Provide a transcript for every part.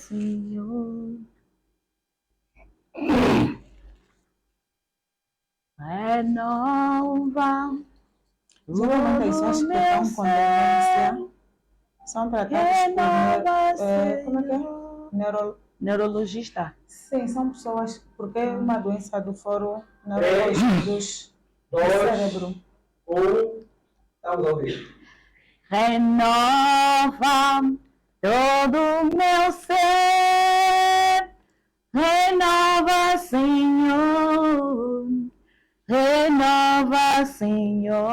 Senhor. Renova Geralmente que estão com demência são tratados por neurologista. Sim, são pessoas, porque é uma doença do foro neurológico do cérebro. Estamos a ouvir. Renova todo o meu ser, renova, Senhor, renova, Senhor,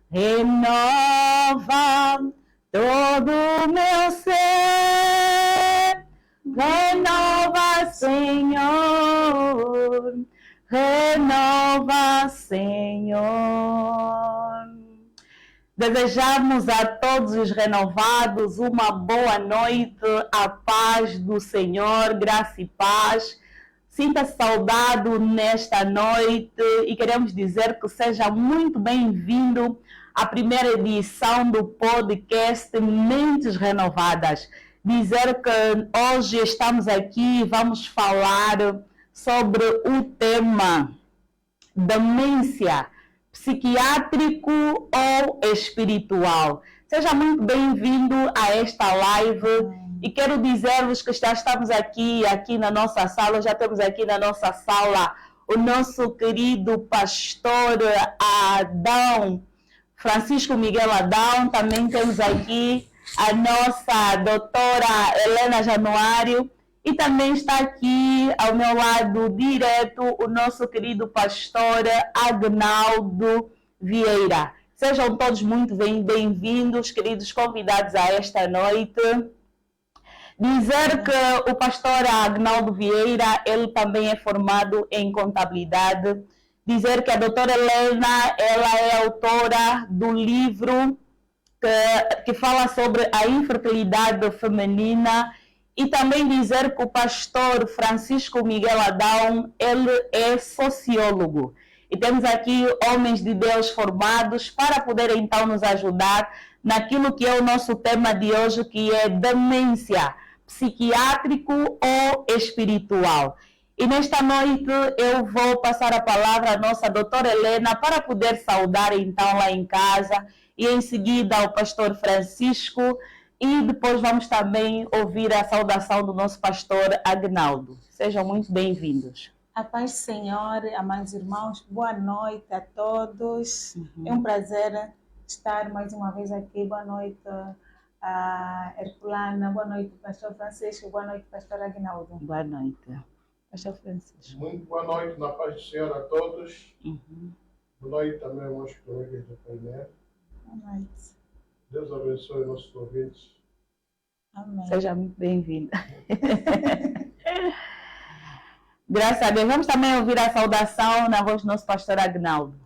renova todo o meu ser, renova, Senhor, renova, Senhor. Desejamos a todos os renovados uma boa noite, a paz do Senhor, graça e paz. Sinta-se saudado nesta noite e queremos dizer que seja muito bem-vindo à primeira edição do podcast Mentes Renovadas. Dizer que hoje estamos aqui e vamos falar sobre o tema demência, psiquiátrico ou espiritual. Seja muito bem-vindo a esta live e quero dizer-vos que já estamos aqui na nossa sala, já temos aqui na nossa sala o nosso querido pastor Adão, Francisco Miguel Adão, também temos aqui a nossa doutora Helena Januário e também está aqui ao meu lado direto o nosso querido pastor Agnaldo Vieira. Sejam todos muito bem-vindos, queridos convidados a esta noite. Dizer que o pastor Agnaldo Vieira, ele também é formado em contabilidade. Dizer que a doutora Helena, ela é autora do livro que fala sobre a infertilidade feminina. E também dizer que o pastor Francisco Miguel Adão, ele é sociólogo. E temos aqui homens de Deus formados para poder então nos ajudar naquilo que é o nosso tema de hoje, que é demência, psiquiátrico ou espiritual. E nesta noite eu vou passar a palavra à nossa doutora Helena para poder saudar então lá em casa e em seguida ao pastor Francisco. E depois vamos também ouvir a saudação do nosso pastor Agnaldo. Sejam muito bem-vindos. A paz do Senhor, amados irmãos, boa noite a todos. É um prazer estar mais uma vez aqui. Boa noite, Herculana. Boa noite, pastor Francisco. Boa noite, pastor Agnaldo. Boa noite, pastor Francisco. Muito boa noite, na paz do Senhor a todos. Boa noite também aos colegas do painel. Boa noite. Deus abençoe nossos ouvintes. Amém. Seja muito bem-vinda. Graças a Deus. Vamos também ouvir a saudação na voz do nosso pastor Agnaldo.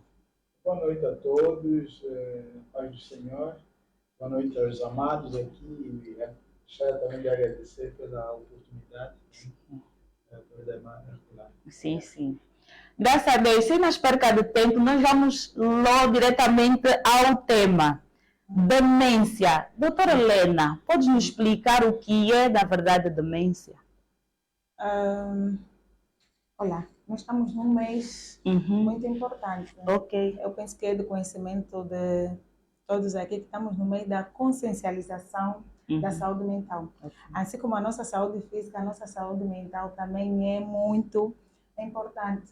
Boa noite a todos, paz do Senhor. Boa noite aos amados aqui. Gostaria também de agradecer pela oportunidade. Sim, sim. Graças a Deus. Sem mais perca de tempo, nós vamos logo diretamente ao tema. Demência. Doutora Helena, pode nos explicar o que é, na verdade, demência? Olá, nós estamos num mês muito importante. Ok. Eu penso que é do conhecimento de todos aqui que estamos no meio da consciencialização da saúde mental. Assim como a nossa saúde física, a nossa saúde mental também é muito importante.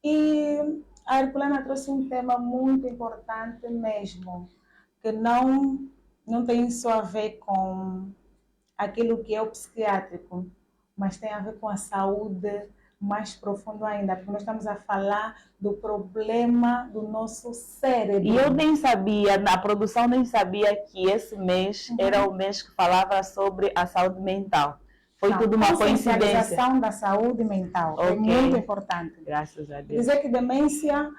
E a Herculana trouxe um tema muito importante mesmo, que não tem só a ver com aquilo que é o psiquiátrico, mas tem a ver com a saúde mais profundo ainda, porque nós estamos a falar do problema do nosso cérebro. E eu nem sabia, na produção nem sabia que esse mês era o mês que falava sobre a saúde mental. Foi tudo uma coincidência. A consciencialização da saúde mental é muito importante. Graças a Deus. Dizer que demência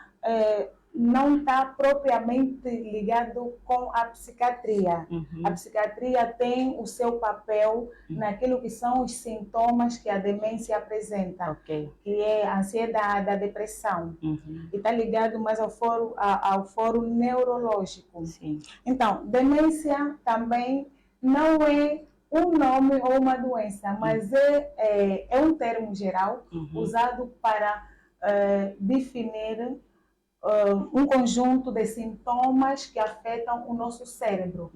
não está propriamente ligado com a psiquiatria. A psiquiatria tem o seu papel naquilo que são os sintomas que a demência apresenta, que é a ansiedade, a depressão. E está ligado mais ao foro neurológico. Sim. Então, demência também não é um nome ou uma doença, mas é um termo geral usado para definir um conjunto de sintomas que afetam o nosso cérebro,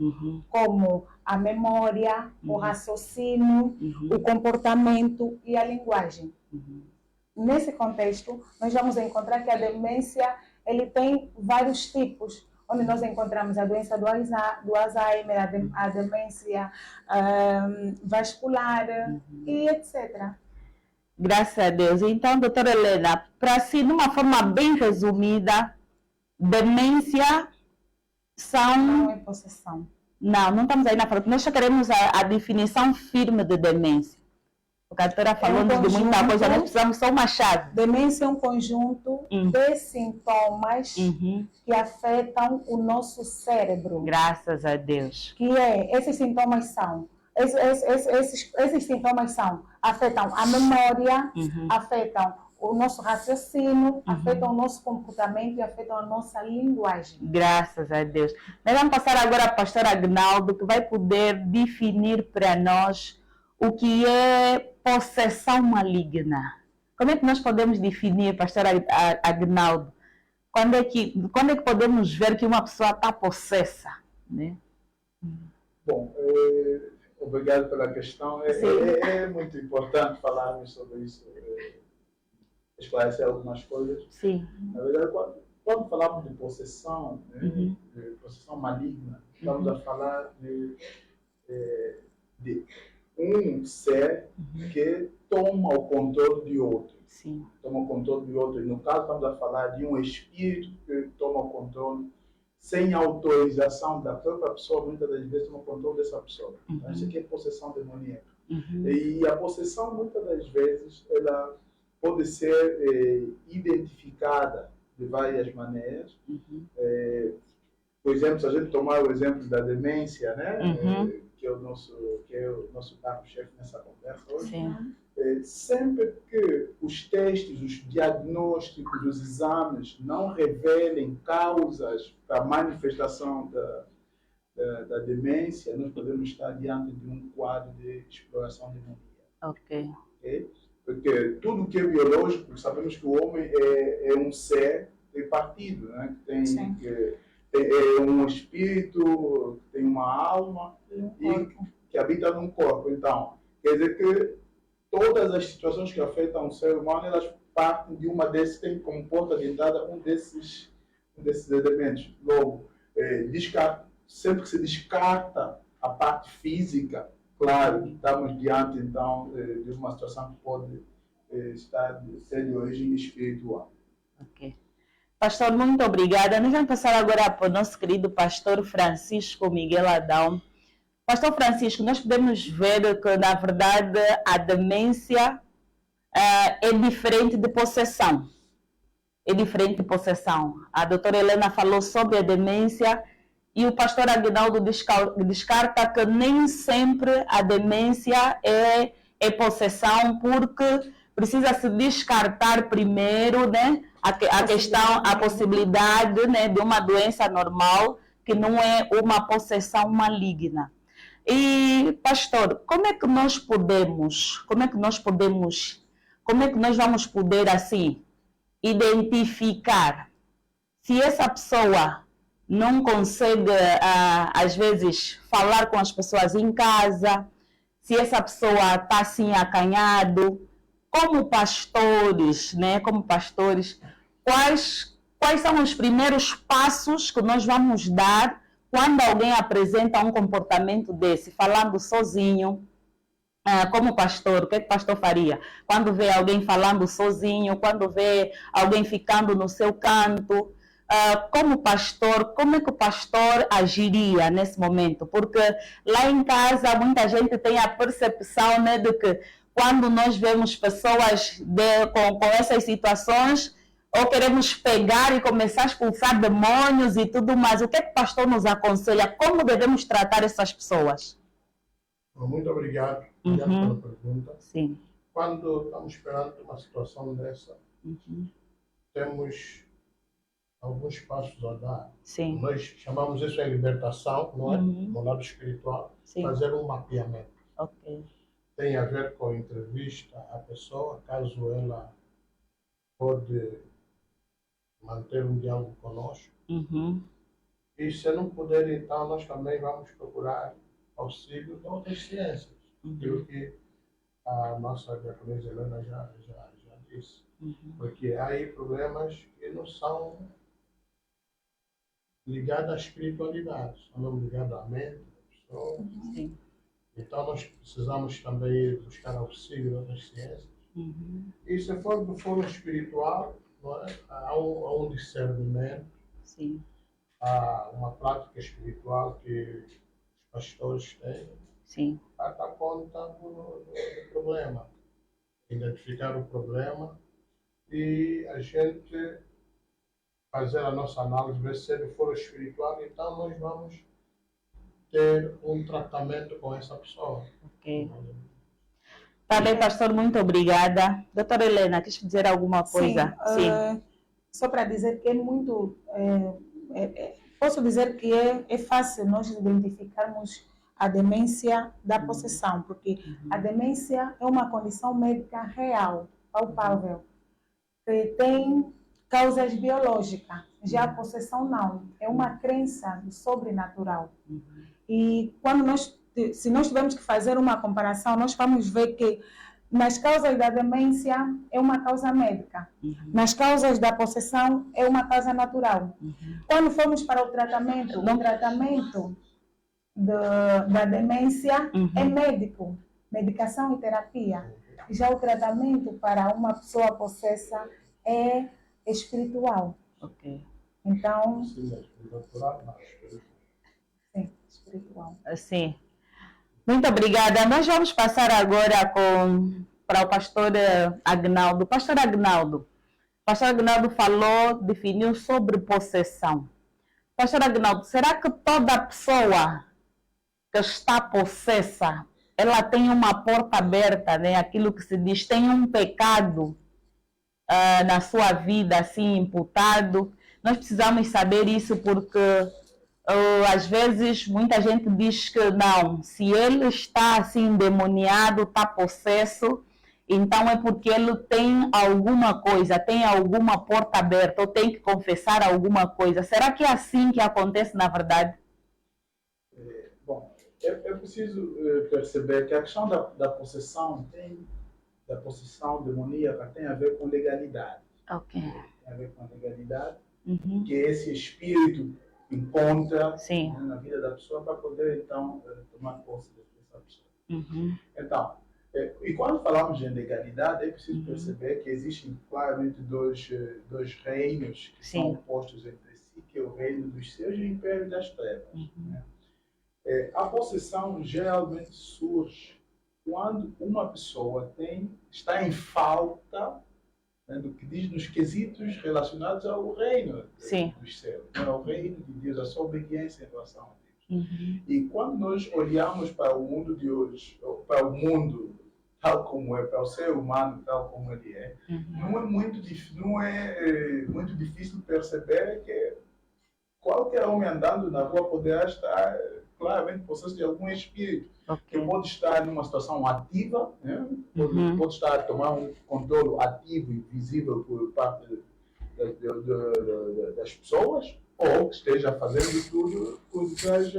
como a memória, o raciocínio, o comportamento e a linguagem. Nesse contexto, nós vamos encontrar que a demência ele tem vários tipos, onde nós encontramos a doença do Alzheimer, a demência vascular e etc. Graças a Deus. Então, doutora Helena, para si, de uma forma bem resumida, demência são... Não é possessão. Não estamos aí na frente. Nós só queremos a definição firme de demência. Porque a doutora falou-nos de muita coisa, nós precisamos só uma chave. Demência é um conjunto de sintomas que afetam o nosso cérebro. Graças a Deus. Esses sintomas são... Esses sintomas afetam a memória, afetam o nosso raciocínio, afetam o nosso comportamento e afetam a nossa linguagem. Graças a Deus. Nós vamos passar agora ao pastor Agnaldo, que vai poder definir para nós o que é possessão maligna. Como é que nós podemos definir, pastor Agnaldo? Quando é que podemos ver que uma pessoa está possessa? Né? Bom, obrigado pela questão. É muito importante falarmos sobre isso, esclarecer algumas coisas. Sim. Na verdade, quando falamos de possessão, de possessão maligna, estamos a falar de um ser que toma o controle de outro. Sim. Toma o controle de outro. E no caso, estamos a falar de um espírito que toma o controle sem autorização da própria pessoa, muitas das vezes toma o controle dessa pessoa. Então, isso aqui é possessão demoníaca. E a possessão, muitas das vezes, ela pode ser identificada de várias maneiras. Por exemplo, se a gente tomar o exemplo da demência, né? Que é o nosso carro-chefe nessa conversa hoje. Sempre que os testes, os diagnósticos, os exames não revelem causas para a manifestação da demência, nós podemos estar diante de um quadro de exploração demoníaca. Porque tudo que é biológico, sabemos que o homem é um ser tripartido, né? É um espírito, tem uma alma e que habita num corpo. Então, quer dizer que todas as situações que afetam o ser humano, elas partem de uma dessas, tem como porta de entrada um desses elementos. Logo, sempre que se descarta a parte física, claro, estamos diante, então, de uma situação que pode ser de origem espiritual. Pastor, muito obrigada. Nós vamos passar agora para o nosso querido pastor Francisco Miguel Adão. Pastor Francisco, nós podemos ver que, na verdade, a demência é diferente de possessão. É diferente de possessão. A doutora Helena falou sobre a demência e o pastor Aguinaldo descarta que nem sempre a demência é possessão, porque precisa se descartar primeiro, né, a possibilidade, né, de uma doença normal que não é uma possessão maligna. E, pastor, como é que nós vamos poder, assim, identificar se essa pessoa não consegue, às vezes, falar com as pessoas em casa, se essa pessoa está, assim, acanhado, como pastores, né, quais são os primeiros passos que nós vamos dar quando alguém apresenta um comportamento desse, falando sozinho, como pastor, o que o pastor faria? Quando vê alguém falando sozinho, quando vê alguém ficando no seu canto, como pastor, como é que o pastor agiria nesse momento? Porque lá em casa muita gente tem a percepção, né, de que quando nós vemos pessoas com essas situações, ou queremos pegar e começar a expulsar demônios e tudo mais, o que o pastor nos aconselha? Como devemos tratar essas pessoas? Muito obrigado pela pergunta. Sim. Quando estamos perante uma situação dessa, temos alguns passos a dar. Sim. Nós chamamos isso de libertação, não é? No lado espiritual, Sim. fazer um mapeamento. Ok. Tem a ver com a entrevista à pessoa, caso ela pode manter um diálogo conosco. E se não puder, então nós também vamos procurar auxílio de outras ciências. Aquilo que a nossa diaconisa Helena já disse. Porque há aí problemas que não são ligados à espiritualidade, são mesmo ligados à mente da pessoa. Sim. Então nós precisamos também ir buscar auxílio de outras ciências. E se for do foro espiritual, não é? Há um discernimento. Sim. Há uma prática espiritual que os pastores têm. Sim. Para dar conta do problema. Identificar o problema e a gente fazer a nossa análise, ver se ele for espiritual, então nós vamos ter um tratamento com essa pessoa. Ok. Tá bem, pastor, muito obrigada. Doutora Helena, quer dizer alguma coisa? Sim. Só para dizer que é muito... posso dizer que é fácil nós identificarmos a demência da possessão, porque a demência é uma condição médica real, palpável, que tem causas biológicas. Já a possessão não, é uma crença do sobrenatural. E quando se nós tivermos que fazer uma comparação, nós vamos ver que nas causas da demência é uma causa médica, nas causas da possessão é uma causa natural. Quando formos para o tratamento da demência é médico, medicação e terapia. Já o tratamento para uma pessoa possessa é espiritual. Ok. Então, Sim, espiritual. Sim. Muito obrigada. Nós vamos passar agora para o pastor Agnaldo. Pastor Agnaldo definiu sobre possessão. Pastor Agnaldo, será que toda pessoa que está possessa, ela tem uma porta aberta, né? Aquilo que se diz, tem um pecado na sua vida, assim, imputado? Nós precisamos saber isso porque às vezes muita gente diz que não, se ele está assim endemoniado, está possesso, então é porque ele tem alguma coisa, tem alguma porta aberta, ou tem que confessar alguma coisa. Será que é assim que acontece na verdade? Bom, é preciso perceber que a questão da possessão demoníaca tem a ver com legalidade. Ok. Tem a ver com a legalidade que esse espírito encontra na vida da pessoa para poder, então, tomar posse dessa pessoa. Então, e quando falamos em legalidade, é preciso perceber que existem claramente dois reinos que são opostos entre si, que é o reino dos céus e o império das trevas. Né? A possessão geralmente surge quando uma pessoa está em falta, né, do que diz nos quesitos relacionados ao reino dos céus, ao reino de Deus, a sua obediência em relação a Deus. E quando nós olhamos para o mundo de hoje, para o mundo tal como é, para o ser humano tal como ele é, não é muito difícil perceber que qualquer homem andando na rua poderá estar claramente possesso de algum espírito, que pode estar numa situação ativa, né? Pode estar a tomar um controle ativo e visível por parte das pessoas, ou que esteja fazendo tudo por detrás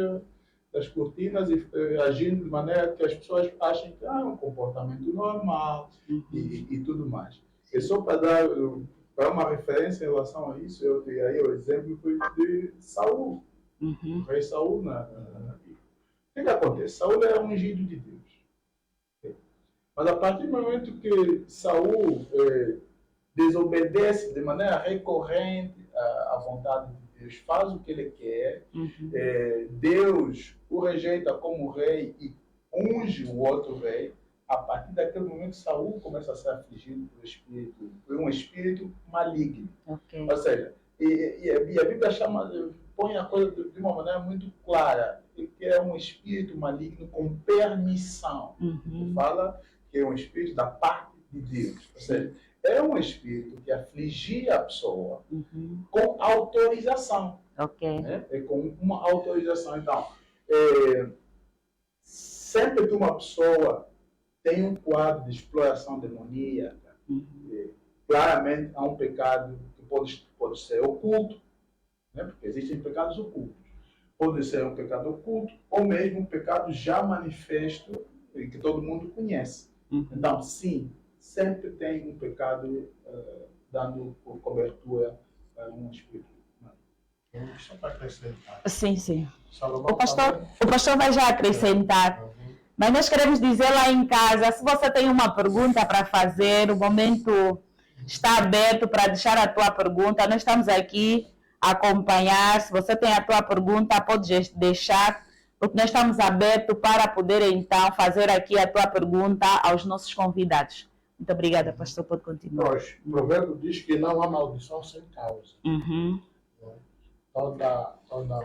das cortinas e agindo de maneira que as pessoas achem que é um comportamento normal e tudo mais. E só para dar uma referência em relação a isso, eu dei aí o exemplo de Saul. O rei Saul na Bíblia. O que acontece? Saul era ungido de Deus. Mas a partir do momento que Saul desobedece de maneira recorrente à vontade de Deus, faz o que ele quer, Deus o rejeita como rei e unge o outro rei. A partir daquele momento, Saul começa a ser afligido por um espírito maligno. Ou seja, e a Bíblia põe a coisa de uma maneira muito clara, que é um espírito maligno com permissão. Fala que é um espírito da parte de Deus. Ou seja, é um espírito que afligia a pessoa com autorização. Ok. Né? É com uma autorização. Então, sempre que uma pessoa tem um quadro de exploração demoníaca, claramente há um pecado que pode ser oculto, né? Porque existem pecados ocultos. Pode ser um pecado oculto ou mesmo um pecado já manifesto e que todo mundo conhece. Então, sim, sempre tem um pecado dando cobertura a um espírito. Só para acrescentar. Sim, sim. Salomão O pastor também- vai já acrescentar. Mas nós queremos dizer lá em casa, se você tem uma pergunta para fazer, o momento está aberto para deixar a tua pergunta. Nós estamos aqui a acompanhar. Se você tem a tua pergunta, pode deixar, porque nós estamos abertos para poder então fazer aqui a tua pergunta aos nossos convidados. Muito obrigada, pastor, pode continuar. Pois, o provérbio diz que não há maldição sem causa. Toda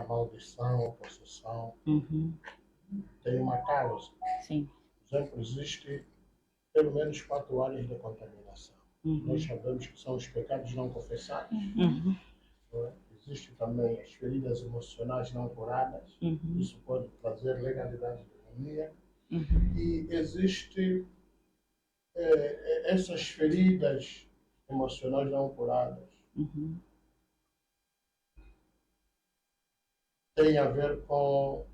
maldição ou possessão tem uma causa. Sim. Por exemplo, existe pelo menos 4 áreas de contaminação. Nós sabemos que são os pecados não confessados. Não é? Existe também as feridas emocionais não curadas. Isso pode trazer legalidade demoníaca. E existe essas feridas emocionais não curadas. Tem a ver com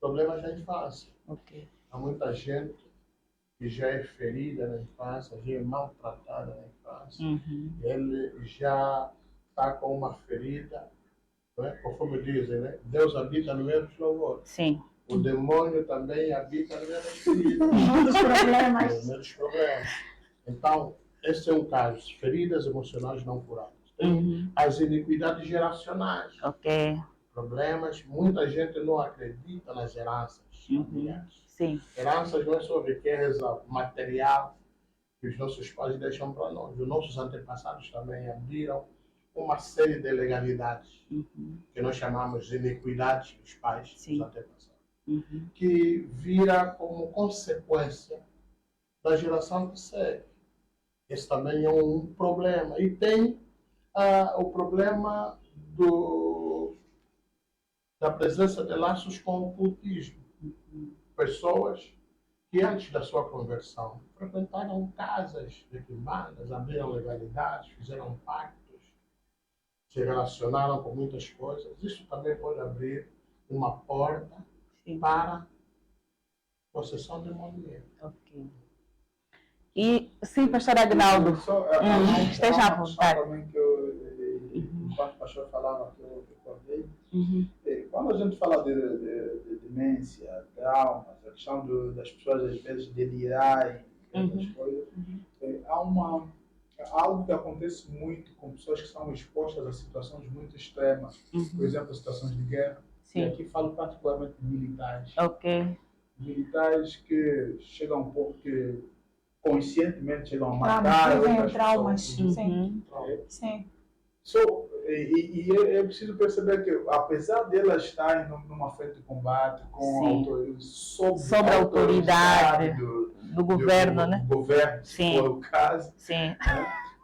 problemas da infância. Ok. Há muita gente que já é ferida na infância, já é maltratada na infância. Ele já está com uma ferida, não é? Conforme dizem, né? Deus habita no meio dos louvores. Sim. O demônio também habita no meio das feridas. Muitos problemas. No meio dos problemas. Então, esse é um caso, feridas emocionais não curadas. Tem as iniquidades geracionais. Ok. Problemas, muita gente não acredita nas heranças familiares. Sim. Heranças não é só riqueza material que os nossos pais deixam para nós. Os nossos antepassados também abriram uma série de legalidades que nós chamamos de iniquidades dos pais, dos antepassados, que vira como consequência da geração que segue. Esse também é um problema. E tem o problema da presença de laços com o ocultismo. Pessoas que antes da sua conversão frequentaram casas de quimbandas, abriram legalidades, fizeram pactos, se relacionaram com muitas coisas. Isso também pode abrir uma porta para possessão demoníaca. Ok. E sim, pastor Agnaldo, esteja à vontade. Também que enquanto o pastor falava, que eu recordei, quando a gente fala de demência, traumas, a questão das pessoas às vezes delirarem, essas coisas, há algo que acontece muito com pessoas que são expostas a situações muito extremas, por exemplo, situações de guerra. E aqui falo particularmente de militares. Ok. Militares que chegam a um ponto que conscientemente chegam a matar outras traumas. pessoas. Sim. E é preciso perceber que, apesar delas estarem numa frente de combate sob a autoridade do governo, né? Do governo, se for o caso, né?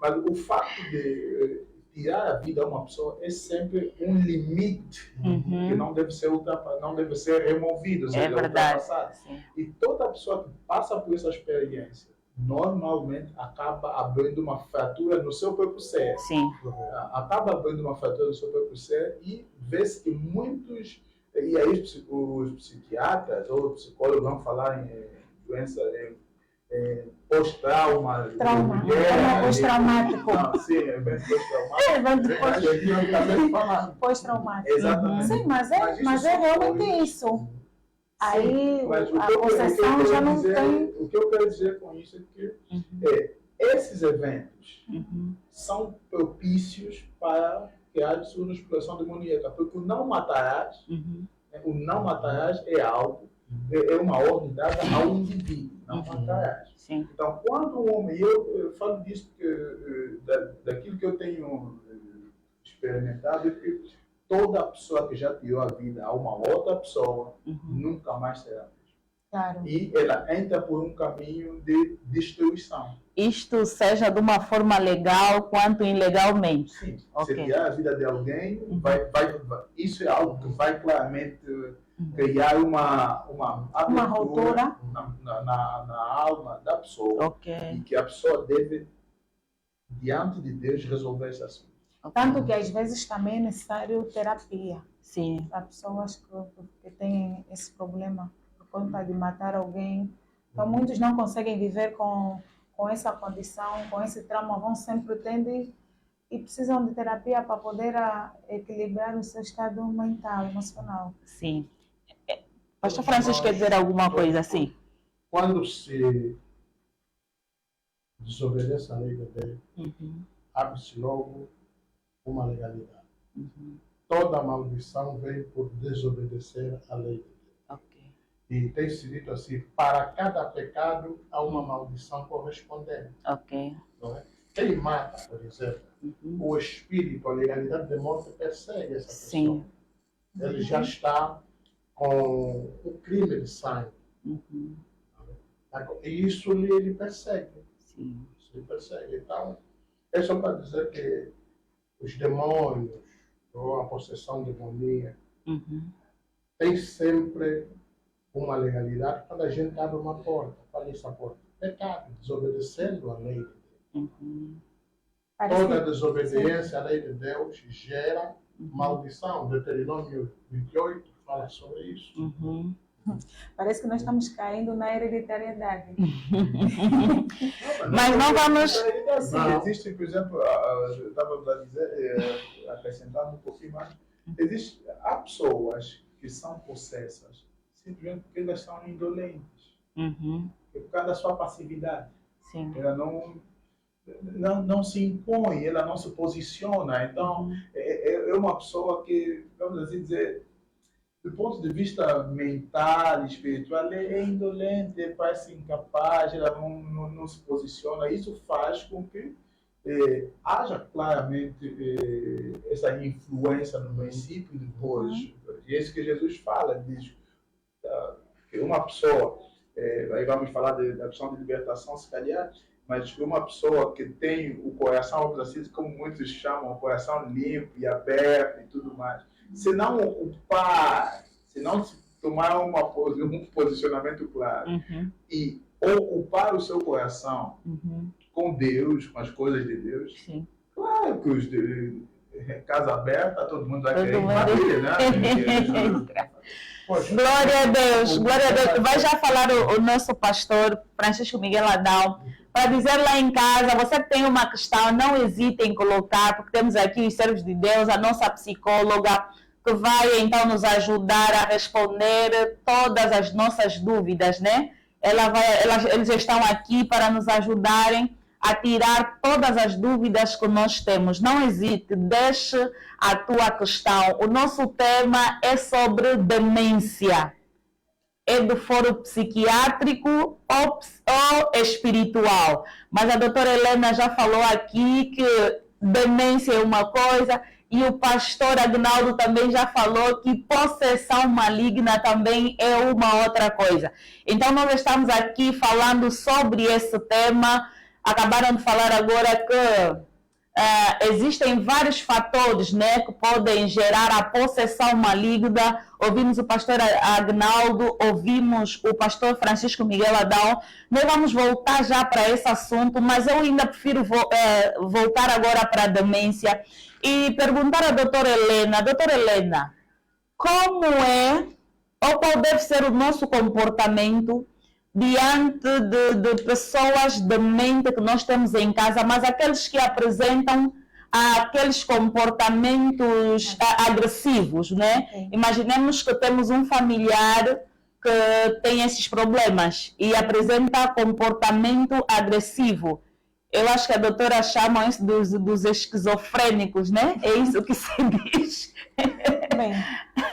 Mas o fato de tirar a vida a uma pessoa é sempre um limite que não deve ser removido, ou seja, ultrapassado. E toda pessoa que passa por essa experiência normalmente acaba abrindo uma fratura no seu próprio ser. Acaba abrindo uma fratura no seu próprio ser e vê-se que muitos, e aí os psiquiatras ou psicólogos vão falar em doença pós-trauma. Trauma pós-traumático. Sim, evento pós-traumático. Pós-traumático. Exatamente. Sim, mas é realmente isso. Aí a o possessão já não tem. O que eu quero dizer com isso é que esses eventos são propícios para criar sua exploração demoníaca, porque o não matarás é algo, é uma ordem dada ao indivíduo, não matarás. Então, quando um homem, eu falo disso porque daquilo que eu tenho experimentado, é que toda pessoa que já tirou a vida a uma outra pessoa nunca mais será. Claro. E ela entra por um caminho de destruição. Isto seja de uma forma legal quanto ilegalmente. Sim. Ok. Se tirar a vida de alguém, isso é algo que vai claramente criar uma ruptura na alma da pessoa. Ok. E que a pessoa deve, diante de Deus, resolver esse assunto. Tanto que às vezes também é necessário terapia. Sim. Para pessoas que têm esse problema por conta de matar alguém. Então muitos não conseguem viver com essa condição, com esse trauma, vão sempre tendo e precisam de terapia para poder equilibrar o seu estado mental, emocional. Sim. Pastor Francisco quer dizer alguma coisa assim? Quando se desobedece a lei de Deus, abre-se logo uma legalidade. Toda maldição vem por desobedecer a lei de Deus. Ok. E tem se dito assim, para cada pecado há uma maldição correspondente. Ok. Não é? Quem mata, por exemplo, o espírito, a legalidade de morte persegue essa pessoa. Sim. Ele já está com o crime de sangue. E isso lhe persegue. Sim. Isso lhe persegue. Então, é só para dizer que os demônios, ou a possessão demoníaca, tem sempre uma legalidade quando a gente abre uma porta. Qual é essa porta? Pecado, desobedecendo a lei de Deus. Toda desobediência à lei de Deus gera maldição. Deuteronômio 28 fala sobre isso. Parece que nós estamos caindo na hereditariedade. Mas não vamos... Sim, existe, por exemplo, eu estava a dizer, acrescentando um pouquinho mais, há pessoas que são possessas simplesmente porque elas são indolentes, por causa da sua passividade. Sim. Ela não se impõe, ela não se posiciona. Então, é uma pessoa que, vamos assim dizer, do ponto de vista mental, espiritual, é indolente, parece incapaz, ela não se posiciona. Isso faz com que haja claramente essa influência no princípio e depois. E é isso que Jesus fala, diz que uma pessoa, aí vamos falar da questão de libertação, se calhar, mas uma pessoa que tem o coração, assim, como muitos chamam, o coração limpo e aberto e tudo mais, se não ocupar, se não tomar um posicionamento claro e ocupar o seu coração com Deus, com as coisas de Deus, claro que casa aberta, todo mundo vai querer invadir, né? Glória a Deus, glória a Deus. Vai já falar o nosso pastor Francisco Miguel Adão, para dizer lá em casa, você tem uma questão, não hesite em colocar, porque temos aqui os servos de Deus, a nossa psicóloga, que vai então nos ajudar a responder todas as nossas dúvidas, né? Eles estão aqui para nos ajudarem a tirar todas as dúvidas que nós temos. Não hesite, deixe a tua questão. O nosso tema é sobre demência. É do foro psiquiátrico ou espiritual. Mas a doutora Helena já falou aqui que demência é uma coisa e o pastor Agnaldo também já falou que possessão maligna também é uma outra coisa. Então nós estamos aqui falando sobre esse tema. Acabaram de falar agora que existem vários fatores, né, que podem gerar a possessão maligna. Ouvimos o pastor Agnaldo, ouvimos o pastor Francisco Miguel Adão. Nós vamos voltar já para esse assunto, mas eu ainda prefiro voltar agora para a demência e perguntar à doutora Helena. Doutora Helena, como é ou qual deve ser o nosso comportamento diante de pessoas de mente que nós temos em casa, mas aqueles que apresentam aqueles comportamentos agressivos, né? Imaginemos que temos um familiar que tem esses problemas e apresenta comportamento agressivo. Eu acho que a doutora chama isso dos esquizofrênicos, né? É isso que se diz. Bem,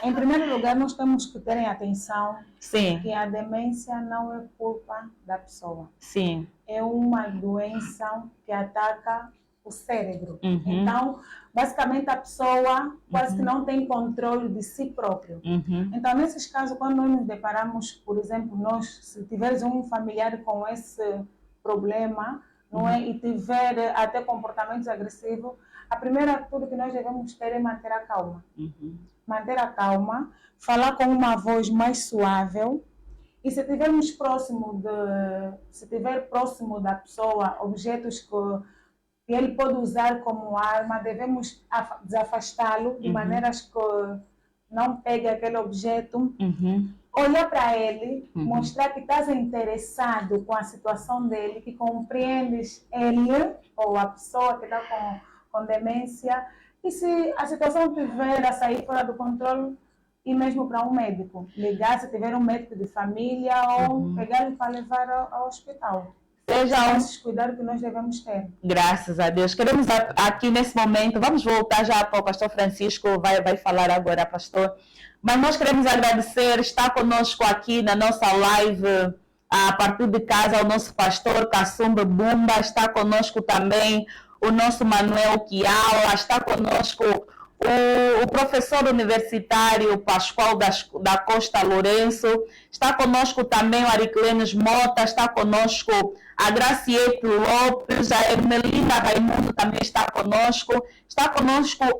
em primeiro lugar, nós temos que ter atenção Sim. que a demência não é culpa da pessoa. Sim. É uma doença que ataca o cérebro. Uhum. Então, basicamente, a pessoa quase que não tem controle de si próprio. Uhum. Então, nesses casos, quando nós nos deparamos, por exemplo, se tiveres um familiar com esse problema, não é? E tiver até comportamentos agressivos, a primeira atitude que nós devemos ter é manter a calma. Uhum. Manter a calma, falar com uma voz mais suave. E se tivermos se tiver próximo da pessoa objetos que ele pode usar como arma, devemos desafastá-lo de maneiras que não pegue aquele objeto. Uhum. Olhar para ele, mostrar que estás interessado com a situação dele, que compreendes ele ou a pessoa que está com demência. E se a situação estiver a sair fora do controle, ir mesmo para um médico. Ligar se tiver um médico de família ou pegar ele para levar ao hospital. Seja esses cuidados que nós devemos ter. Graças a Deus. Queremos aqui nesse momento, vamos voltar já para o pastor Francisco, vai falar agora, pastor. Mas nós queremos agradecer, está conosco aqui na nossa live, a partir de casa, o nosso pastor Kassumba Bumba, está conosco também o nosso Manuel Kiala, está conosco o professor universitário Pascoal da Costa Lourenço, está conosco também o Ariclenes Mota, está conosco a Graciete Lopes, a Ermelina Raimundo também está conosco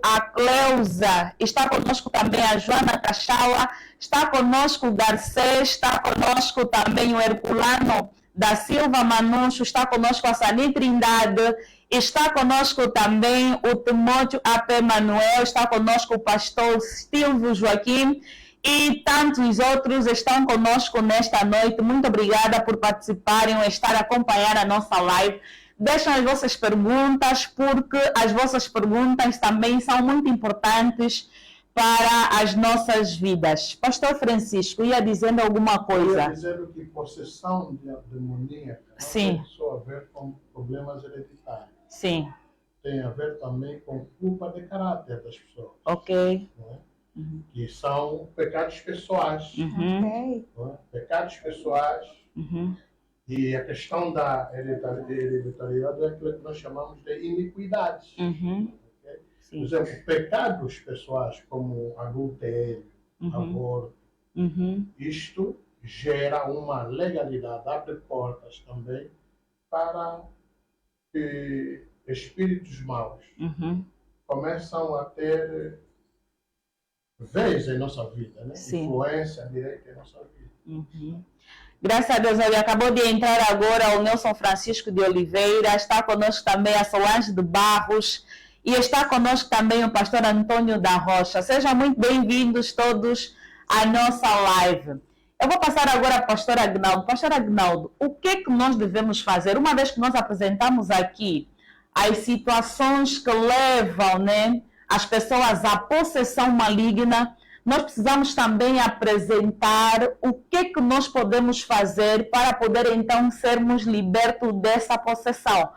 a Cleusa, está conosco também a Joana Cachala, está conosco o Garcês, está conosco também o Herculano da Silva Manuncho, está conosco a Sani Trindade, está conosco também o Timóteo AP Manuel, está conosco o pastor Silvio Joaquim e tantos outros estão conosco nesta noite. Muito obrigada por participarem, estar a acompanhar a nossa live. Deixem as vossas perguntas, porque as vossas perguntas também são muito importantes para as nossas vidas. Pastor Francisco, ia dizendo alguma coisa? Ia dizendo que possessão demoníaca não tem só a ver com problemas hereditários. Sim. Tem a ver também com culpa de caráter das pessoas. Ok. Não é? Que são pecados pessoais. Ok. Não é? Pecados pessoais. E a questão da hereditariedade é aquilo que nós chamamos de iniquidades. Okay? Por exemplo, pecados pessoais como adultério, aborto, isto gera uma legalidade, abre portas também para que espíritos maus começam a ter vez em nossa vida, né? Influência direta em nossa vida. Graças a Deus, ele acabou de entrar agora o Nelson Francisco de Oliveira, está conosco também a Solange de Barros e está conosco também o pastor Antônio da Rocha. Sejam muito bem-vindos todos à nossa live. Eu vou passar agora para o pastor Agnaldo. Pastor Agnaldo, o que é que nós devemos fazer? Uma vez que nós apresentamos aqui as situações que levam, né, as pessoas à possessão maligna, nós precisamos também apresentar o que é que nós podemos fazer para poder então sermos libertos dessa possessão.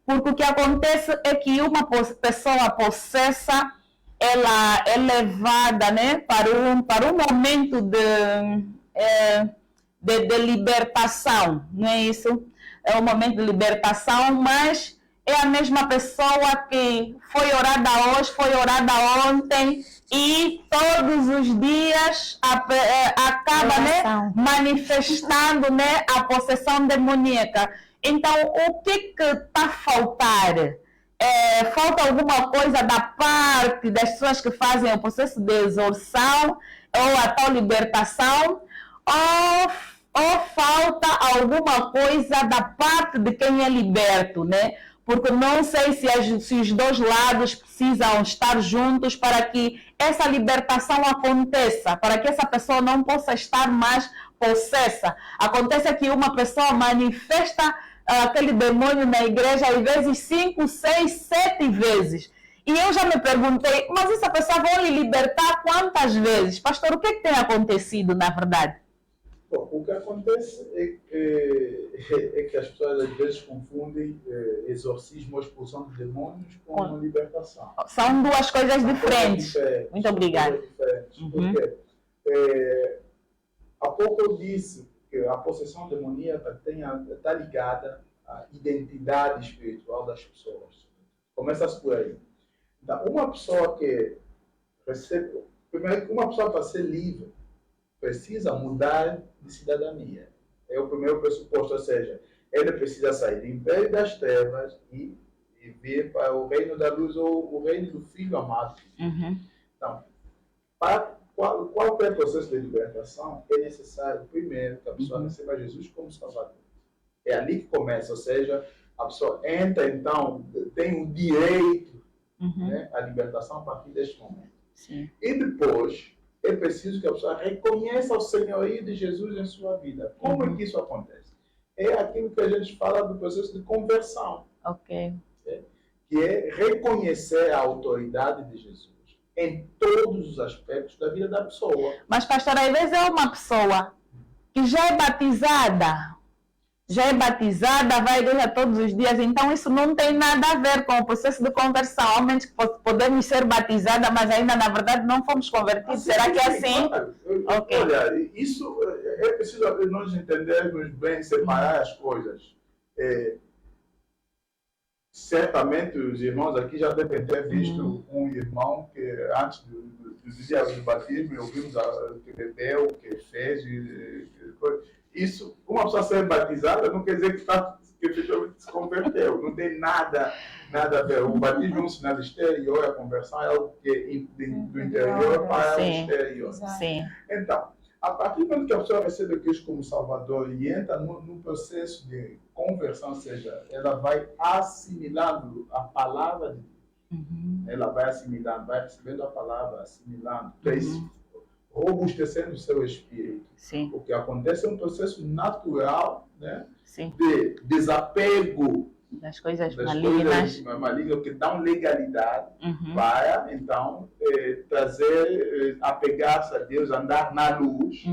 Porque o que acontece é que uma pessoa possessa, ela é levada, né, para um momento de libertação, não é isso? É um momento de libertação, mas é a mesma pessoa que foi orada hoje, foi orada ontem e todos os dias acaba, né, manifestando, né, a possessão demoníaca. Então, o que está a faltar? Falta alguma coisa da parte das pessoas que fazem o processo de exorção ou a tal libertação? Ou falta alguma coisa da parte de quem é liberto, né? Porque não sei se os dois lados precisam estar juntos para que essa libertação aconteça, para que essa pessoa não possa estar mais possessa. Acontece que uma pessoa manifesta aquele demônio na igreja às vezes 5, 6, 7 vezes. E eu já me perguntei, mas essa pessoa vai lhe libertar quantas vezes? Pastor, o que tem acontecido na verdade? Bom, o que acontece é que as pessoas às vezes confundem exorcismo ou expulsão de demônios com libertação. São duas coisas diferentes. Muito obrigada. Porque há pouco eu disse que a possessão demoníaca está ligada à identidade espiritual das pessoas. Começa-se por aí. Então, uma pessoa que recebe... Primeiro, uma pessoa para ser livre precisa mudar de cidadania. É o primeiro pressuposto, ou seja, ele precisa sair do império das trevas e vir para o reino da luz ou o reino do Filho amado. Então, qual é o processo de libertação? É necessário, primeiro, que a pessoa receba Jesus como Salvador. É ali que começa, ou seja, a pessoa entra, então, tem o direito, né, à libertação a partir deste momento. Sim. E depois, é preciso que a pessoa reconheça o senhorio de Jesus em sua vida. Como é que isso acontece? É aquilo que a gente fala do processo de conversão. Ok. Que é reconhecer a autoridade de Jesus em todos os aspectos da vida da pessoa. Mas, pastor, às vezes é uma pessoa que já é batizada, vai à igreja todos os dias, então isso não tem nada a ver com o processo de conversão. Realmente podemos ser batizadas, mas ainda na verdade não fomos convertidos. Assim, será que é assim? Claro. Okay. Olha, isso é preciso nós entendermos bem, separar as coisas. Certamente os irmãos aqui já devem ter visto um irmão que antes do dia do batismo ouvimos que bebeu, que fez, isso, uma pessoa ser batizada não quer dizer que efetivamente se converteu, não tem nada a ver. O batismo é um sinal exterior, a conversão é algo que é do interior para o exterior. Sim. Então, a partir do momento que a pessoa recebe Cristo como Salvador e entra no processo de conversão, ou seja, ela vai assimilando a palavra de Deus. Ela vai assimilando, vai recebendo a palavra, assimilando, robustecendo o seu espírito. Sim. O que acontece é um processo natural, né, Sim. de desapego das coisas malignas que dão legalidade para, então, trazer, apegar-se a Deus, andar na luz.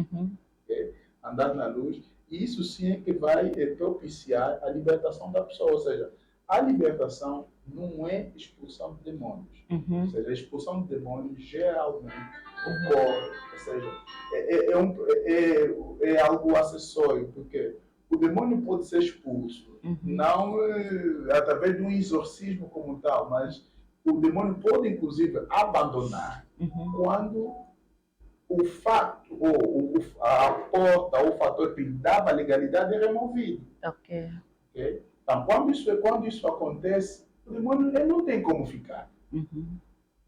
Andar na luz. E isso sim é que vai propiciar a libertação da pessoa. Ou seja, a libertação não é expulsão de demônios. Ou seja, a expulsão de demônios geralmente ocorre. Ou seja, é algo acessório, porque o demônio pode ser expulso, não através de um exorcismo como tal, mas o demônio pode, inclusive, abandonar quando o fato, ou a porta, ou o fator que lhe dava legalidade é removido. Ok. Então, quando isso acontece, o demônio ele não tem como ficar.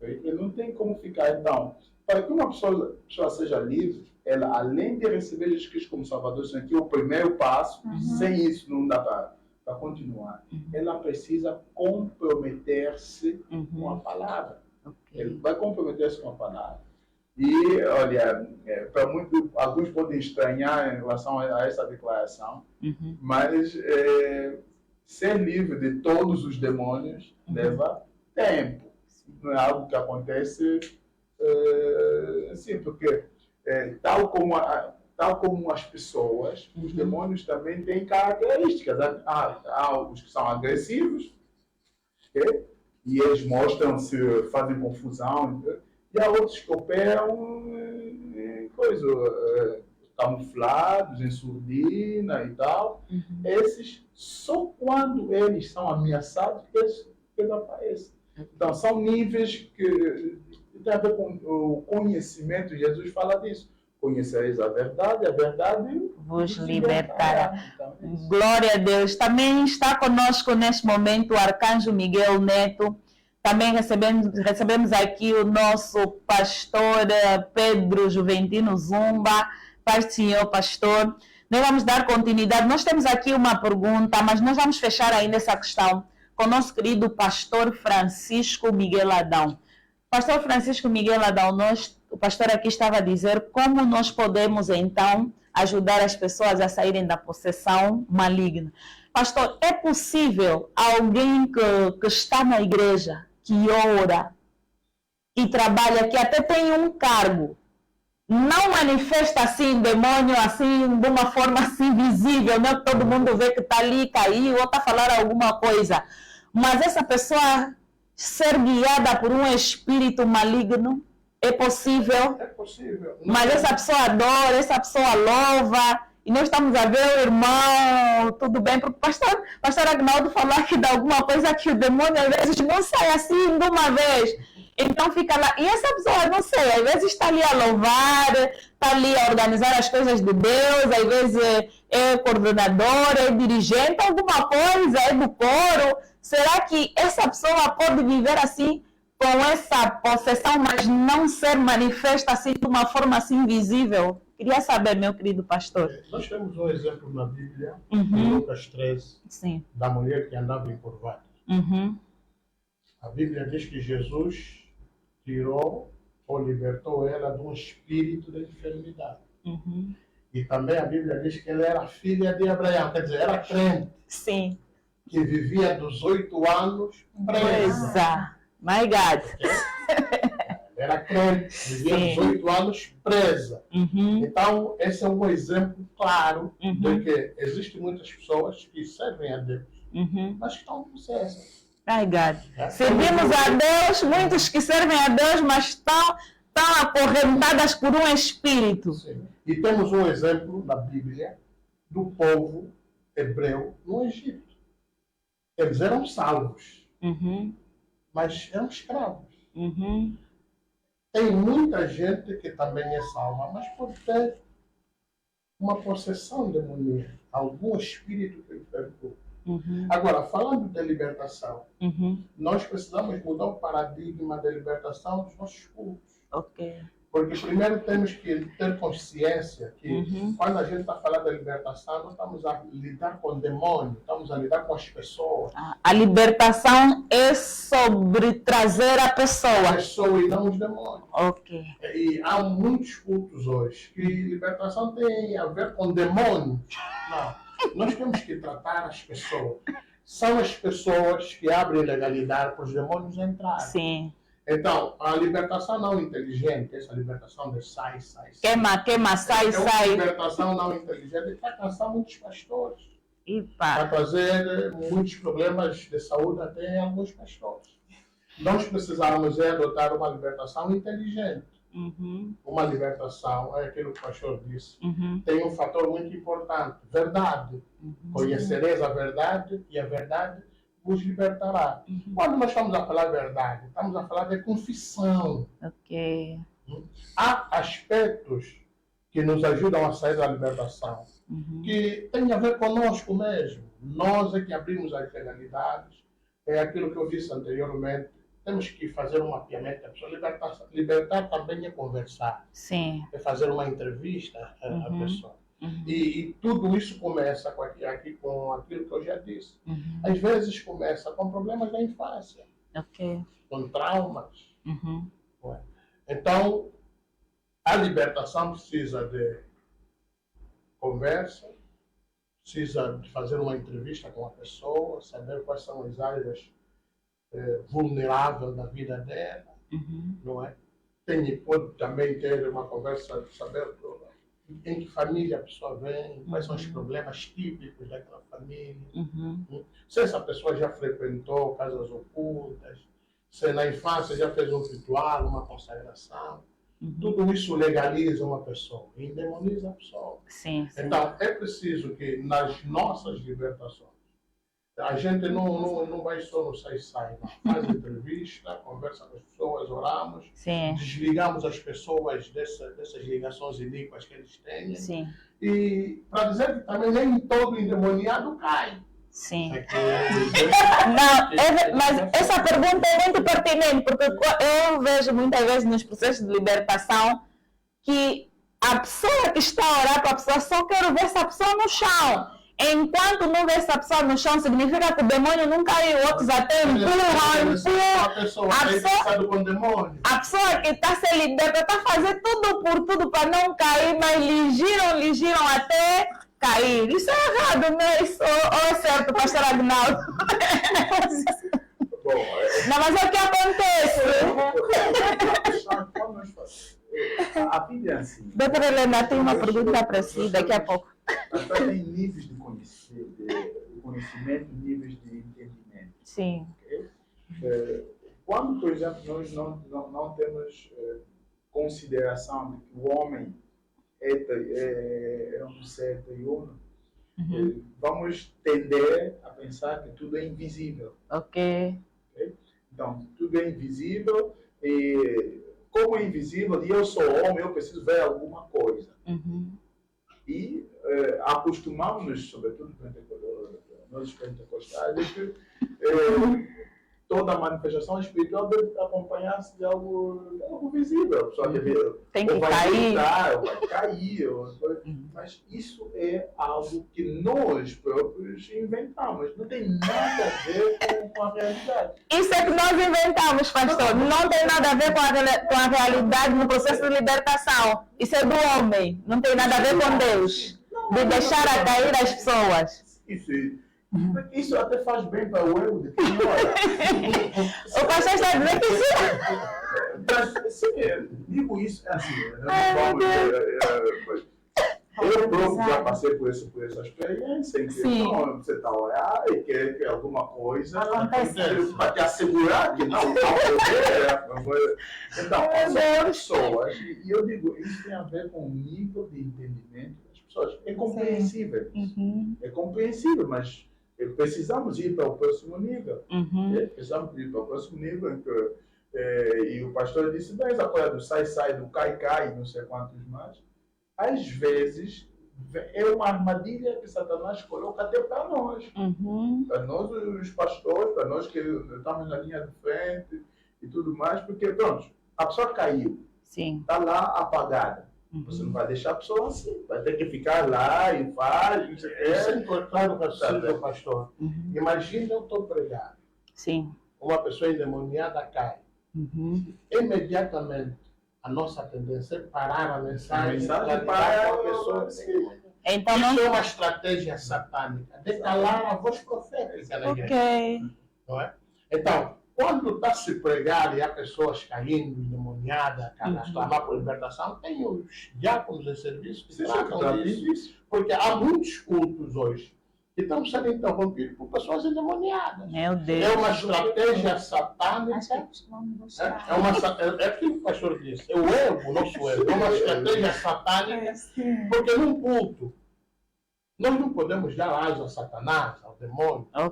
Ele não tem como ficar. Então, para que uma pessoa seja livre, ela, além de receber Jesus Cristo como Salvador, isso aqui é o primeiro passo, sem isso não dá para continuar. Ela precisa comprometer-se com a palavra. Ele vai comprometer-se com a palavra. E, olha, alguns podem estranhar em relação a essa declaração, mas ser livre de todos os demônios leva tempo. Não é algo que acontece assim, porque tal como as pessoas, os demônios também têm características. Há os que são agressivos, e eles mostram-se, fazem confusão, e há outros que operam camuflados, em surdina e tal. Esses, só quando eles são ameaçados, eles aparecem. Então, são níveis que tem a ver com o conhecimento. Jesus fala disso. Conhecereis a verdade vos libertará. Então, glória a Deus. Também está conosco neste momento o Arcanjo Miguel Neto. Também recebemos aqui o nosso pastor Pedro Juventino Zumba. Pai do Senhor, pastor. Nós vamos dar continuidade. Nós temos aqui uma pergunta, mas nós vamos fechar ainda essa questão com o nosso querido pastor Francisco Miguel Adão. Pastor Francisco Miguel Adão, o pastor aqui estava a dizer como nós podemos, então, ajudar as pessoas a saírem da possessão maligna. Pastor, é possível alguém que está na igreja, que ora, que trabalha, que até tem um cargo, não manifesta assim demônio assim de uma forma assim visível, não todo mundo vê que está ali, caiu, ou está a falar alguma coisa, mas essa pessoa ser guiada por um espírito maligno é possível? É possível. Mas essa pessoa adora, essa pessoa louva e nós estamos a ver o irmão, tudo bem, porque o pastor Agnaldo falou aqui de alguma coisa que o demônio às vezes não sai assim de uma vez. Então fica lá, e essa pessoa, não sei, às vezes está ali a louvar, está ali a organizar as coisas de Deus, às vezes é coordenadora, é dirigente, alguma coisa, é do coro. Será que essa pessoa pode viver assim, com essa possessão, mas não ser manifesta assim de uma forma assim visível? Queria saber, meu querido pastor. Nós temos um exemplo na Bíblia, em Lucas 13, Sim. da mulher que andava encurvada. A Bíblia diz que Jesus tirou ou libertou ela de um espírito de enfermidade. E também a Bíblia diz que ela era filha de Abraão, quer dizer, era crente. Sim. Que vivia dos 8 anos presa. My God. Era crente, vivia dos 8 anos presa. Então, esse é um exemplo claro de que existem muitas pessoas que servem a Deus, mas que estão possessas. My God. Servimos a Deus, muitos que servem a Deus, mas estão acorrentadas por um espírito. Sim. E temos um exemplo na Bíblia do povo hebreu no Egito. Eles eram salvos, mas eram escravos. Tem muita gente que também é salva, mas pode ter uma possessão demoníaca, algum espírito que enfermou. Agora, falando de libertação, nós precisamos mudar o paradigma da libertação dos nossos cultos. Porque primeiro temos que ter consciência que quando a gente está falando da libertação, nós estamos a lidar com o demônio, estamos a lidar com as pessoas. A libertação é sobre trazer a pessoa. A pessoa e não os demônios. E há muitos cultos hoje que libertação tem a ver com demônios. Não. Nós temos que tratar as pessoas. São as pessoas que abrem legalidade para os demônios entrarem. Sim. Então, a libertação não inteligente, essa libertação de sai. Queima, sai. A libertação não inteligente está cansando muitos pastores. Vai trazer muitos problemas de saúde até alguns pastores. Nós precisamos adotar uma libertação inteligente. Uma libertação, é aquilo que o pastor disse, tem um fator muito importante, verdade. Conhecereis a verdade e a verdade vos libertará. Quando nós estamos a falar verdade, estamos a falar de confissão. Há aspectos que nos ajudam a sair da libertação, que tem a ver conosco mesmo. Nós é que abrimos as legalidades, é aquilo que eu disse anteriormente. Temos que fazer um mapeamento da pessoa. Libertar também é conversar. Sim. É fazer uma entrevista à pessoa. E tudo isso começa com aquilo que eu já disse. Às vezes começa com problemas da infância. Com traumas. Então, a libertação precisa de conversa, precisa de fazer uma entrevista com a pessoa, saber quais são as áreas vulnerável da vida dela, não é? Pode também ter uma conversa de saber em que família a pessoa vem, quais são os problemas típicos daquela família, se essa pessoa já frequentou casas ocultas, se na infância já fez um ritual, uma consagração. Tudo isso legaliza uma pessoa, endemoniza a pessoa. Então, é preciso que nas nossas libertações, a gente não vai só no sai-sai, faz entrevista, conversa com as pessoas, oramos, desligamos as pessoas dessas ligações iníquas que eles têm. E para dizer que também nem todo endemoniado cai. Mas essa pergunta é muito pertinente, porque eu vejo muitas vezes nos processos de libertação que a pessoa que está a orar para a pessoa só quer ver essa pessoa no chão. Enquanto não vê essa pessoa no chão, significa que o demônio não caiu, outros até empurram. A pessoa que está se liberta está fazendo tudo por tudo para não cair, mas lhe giram até cair. Isso é errado, não é isso? Ou é certo, pastor Agnaldo? Não, mas é o que acontece. A Bíblia é assim. Doutora Helena, tem uma pergunta para si daqui a pouco. Tem níveis de conhecimento, níveis de entendimento. Sim. Quando, por exemplo, nós não temos consideração de que o homem é um ser triuno, vamos tender a pensar que tudo é invisível. Ok. Então, tudo é invisível e como é invisível e eu sou homem, eu preciso ver alguma coisa. E acostumamos-nos, sobretudo nós pentecostais, que toda a manifestação espiritual deve acompanhar-se de algo visível. A pessoa deve, tem que ou vai cair. gritar, ou vai cair. Mas isso é algo que nós próprios inventamos. Não tem nada a ver com a realidade. Isso é que nós inventamos, pastor. Não tem nada a ver com a realidade no processo de libertação. Isso é do homem. Não tem nada a ver com Deus. De deixar a cair as pessoas. Isso até faz bem para o ego de quem olha. O pastor está dizendo que sim. Digo isso assim. Eu próprio já passei por essa experiência em que você está a olhar e quer que alguma coisa para te assegurar que não está a poder. Então, são pessoas, e eu digo, isso tem a ver com o nível de entendimento das pessoas. É compreensível. É compreensível, mas precisamos ir para o próximo nível. Precisamos ir para o próximo nível em que, e o pastor disse, bem, essa coisa do sai, do cai, não sei quantos mais. Às vezes, é uma armadilha que Satanás coloca até para nós. Para nós, os pastores, para nós que estamos na linha de frente e tudo mais, porque, pronto, a pessoa caiu. Está lá apagada. Você não vai deixar a pessoa assim. Vai ter que ficar lá e faz, não sei o que. Isso é importante para o pastor. Imagina eu estou pregando. Uma pessoa endemoniada cai. Imediatamente, a nossa tendência é parar a mensagem para a pessoa. Então, isso é uma estratégia satânica, de calar a voz profética na igreja. Não é? Então, quando está se pregar e há pessoas caindo, endemoniadas, a clamar por libertação, tem os diáconos em serviço que tratam disso. Porque há muitos cultos hoje que estão sendo interrompidos por pessoas endemoniadas. Meu Deus. É uma estratégia satânica. É aquilo que o pastor disse. É o ego, o nosso ego. É uma estratégia satânica. Porque num culto, nós não podemos dar asa a Satanás, ao demônio. O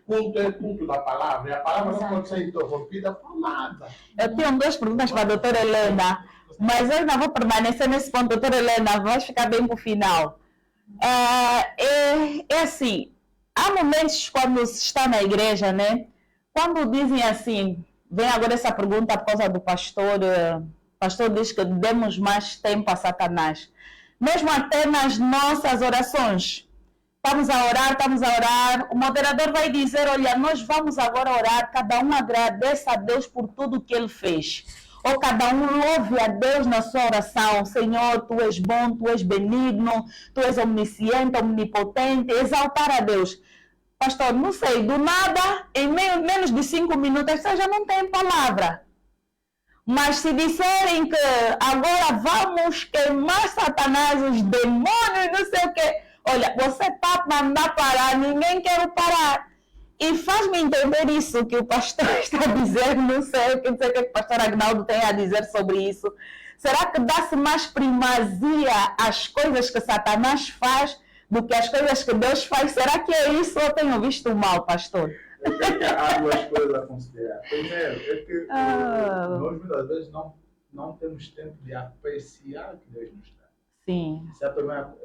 culto é o culto da palavra. E a palavra não pode ser interrompida por nada. Eu tenho duas perguntas para a doutora Helena. Mas eu não vou permanecer nesse ponto, doutora Helena. Vamos ficar bem para o final. É assim, há momentos quando se está na igreja, né? Quando dizem assim, vem agora essa pergunta por causa do pastor, o pastor diz que demos mais tempo a Satanás. Mesmo até nas nossas orações, estamos a orar, o moderador vai dizer, olha, nós vamos agora orar, cada um agradeça a Deus por tudo que ele fez. Ou cada um louve a Deus na sua oração. Senhor, Tu és bom, Tu és benigno, Tu és omnisciente, omnipotente. Exaltar a Deus. Pastor, não sei, do nada, em menos de 5 minutos, você já não tem palavra. Mas se disserem que agora vamos queimar Satanás, os demônios, não sei o quê. Olha, você está a mandar parar, ninguém quer parar. E faz-me entender isso que o pastor está dizendo, não sei o que o pastor Agnaldo tem a dizer sobre isso. Será que dá-se mais primazia às coisas que Satanás faz do que às coisas que Deus faz? Será que é isso ou eu tenho visto mal, pastor? Há duas coisas a considerar. Primeiro, é que nós muitas vezes não temos tempo de apreciar o que Deus nos dá. Essa é a primeira,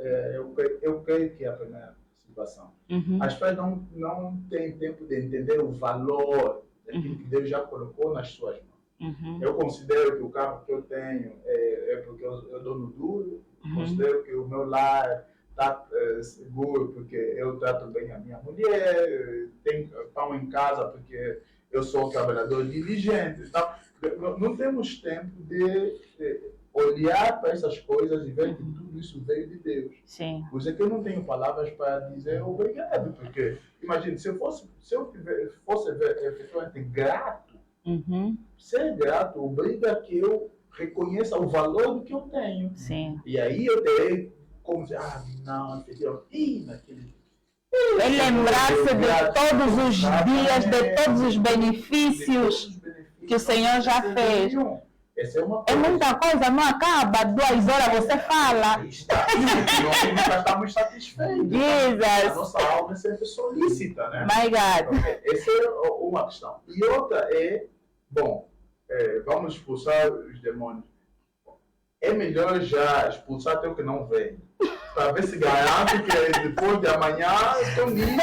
eu creio que é a primeira situação. As pessoas não têm tempo de entender o valor daquilo que Deus já colocou nas suas mãos. Eu considero que o carro que eu tenho é porque eu dou no duro, considero que o meu lar está seguro porque eu trato bem a minha mulher, tenho pão em casa porque eu sou um trabalhador diligente. Então, não temos tempo de olhar para essas coisas e ver que tudo isso veio de Deus. Por isso é que eu não tenho palavras para dizer obrigado, porque imagine, se eu fosse efetivamente grato, ser grato obriga que eu reconheça o valor do que eu tenho. E aí eu terei como dizer, não, efetivamente, naquele... lembrar-se de todos os dias, de todos os benefícios que o Senhor já fez. Essa é uma É coisa. muita coisa, não acaba, 2 horas você fala. Aí está. Nós nunca estamos satisfeitos. A Jesus, nossa alma é sempre solícita, né? my God. Essa é uma questão. E outra é, bom, vamos expulsar os demônios. É melhor já expulsar até o que não vem. Para ver se garanto que depois de amanhã estou livre.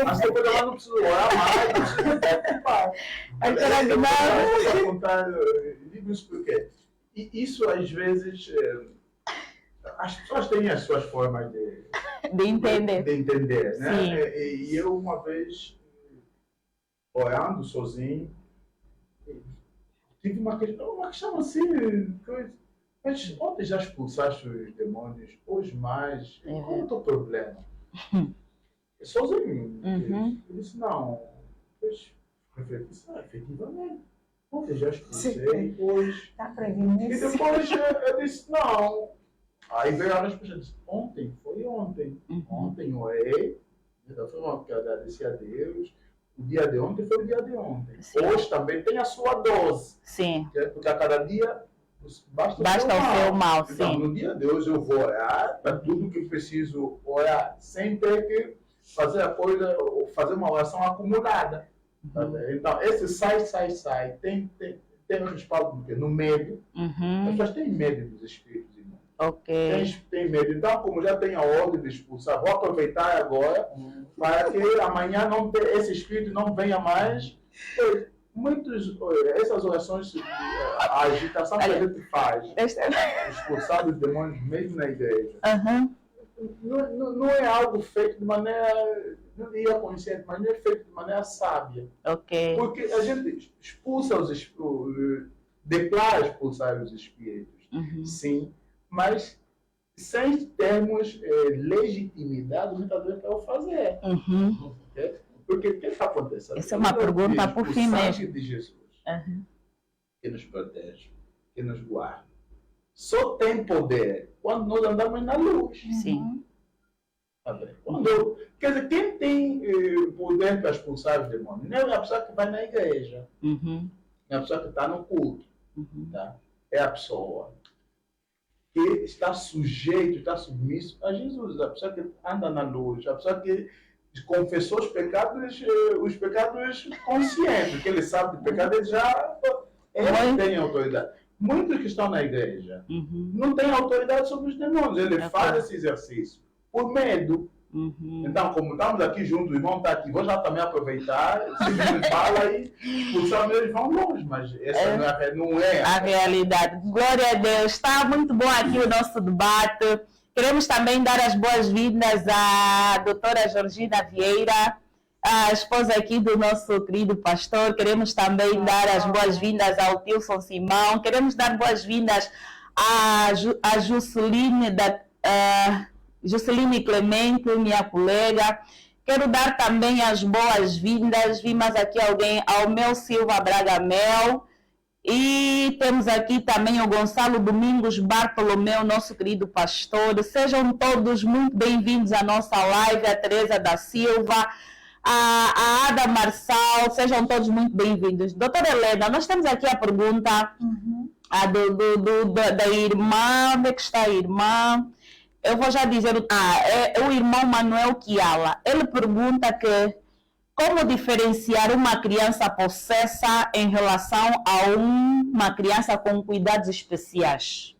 Mas depois de amanhã não preciso orar mais, não preciso me preocupar. Eu vou contar, digo isso porque isso às vezes as pessoas têm as suas formas de entender, né? Sim. E eu uma vez orando sozinho tive uma questão assim, mas ontem já expulsaste os demônios, hoje mais, qual é o teu problema? Sozinho. Eu disse, não, depois refleti, efetivamente, ontem já expulsei, hoje. Tá prevendo E isso? depois eu disse, não. Aí veio a resposta, eu disse, ontem, foi ontem. Ontem eu orei, da forma que eu agradeci a Deus. O dia de ontem foi o dia de ontem. Sim. Hoje também tem a sua dose. Sim, Porque a cada dia basta o seu mal, Então, sim. no dia de hoje eu vou orar para tudo que preciso orar, sem ter que fazer a coisa, ou fazer uma oração acumulada. Tá vendo? Então, esse sai, tem um respaldo no medo. As pessoas têm medo dos espíritos, irmão. Ok. Tem medo. Então, como já tem a ordem de expulsar, vou aproveitar agora para que amanhã esse espírito não venha mais. Essas orações, a agitação que a gente faz, expulsar os demônios mesmo na igreja, não é algo feito de maneira, não diria consciente, mas não é feito de maneira sábia. Ok. Porque a gente expulsa declara expulsar os espíritos, sim, mas sem termos legitimidade, muitas vezes, para o fazer. Okay? Porque o que está acontecendo? Essa é uma pergunta por fim mesmo. O sangue de Jesus, que nos protege, que nos guarda, só tem poder quando nós andamos na luz. Sim. Quer dizer, quem tem poder para expulsar os demônios não é a pessoa que vai na igreja, é a pessoa que está no culto. Tá? É a pessoa que está sujeito, está submisso a Jesus, a pessoa que anda na luz, a pessoa que confessou os pecados conscientes, que ele sabe que o pecado ele já tem autoridade. Muitos que estão na igreja não têm autoridade sobre os demônios, ele faz esse exercício por medo. Então, como estamos aqui juntos, o irmão está aqui, vou já também aproveitar, se ele fala e expulsar eles vão longe, mas essa não é a realidade. Glória a Deus, está muito bom aqui o nosso debate. Queremos também dar as boas-vindas à doutora Georgina Vieira, a esposa aqui do nosso querido pastor. Queremos também dar as boas-vindas ao Tilson Simão. Queremos dar boas-vindas à Jusceline Clemente, minha colega. Quero dar também as boas-vindas, vi mais aqui alguém, ao Mel Silva Braga Mel. E temos aqui também o Gonçalo Domingos Bartolomeu, nosso querido pastor. Sejam todos muito bem-vindos à nossa live, a Teresa da Silva, a Ada Marçal, sejam todos muito bem-vindos. Doutora Helena, nós temos aqui a pergunta da irmã, onde é que está a irmã? Eu vou já dizer, é o irmão Manuel Kiala. Ele pergunta como diferenciar uma criança possessa em relação a uma criança com cuidados especiais?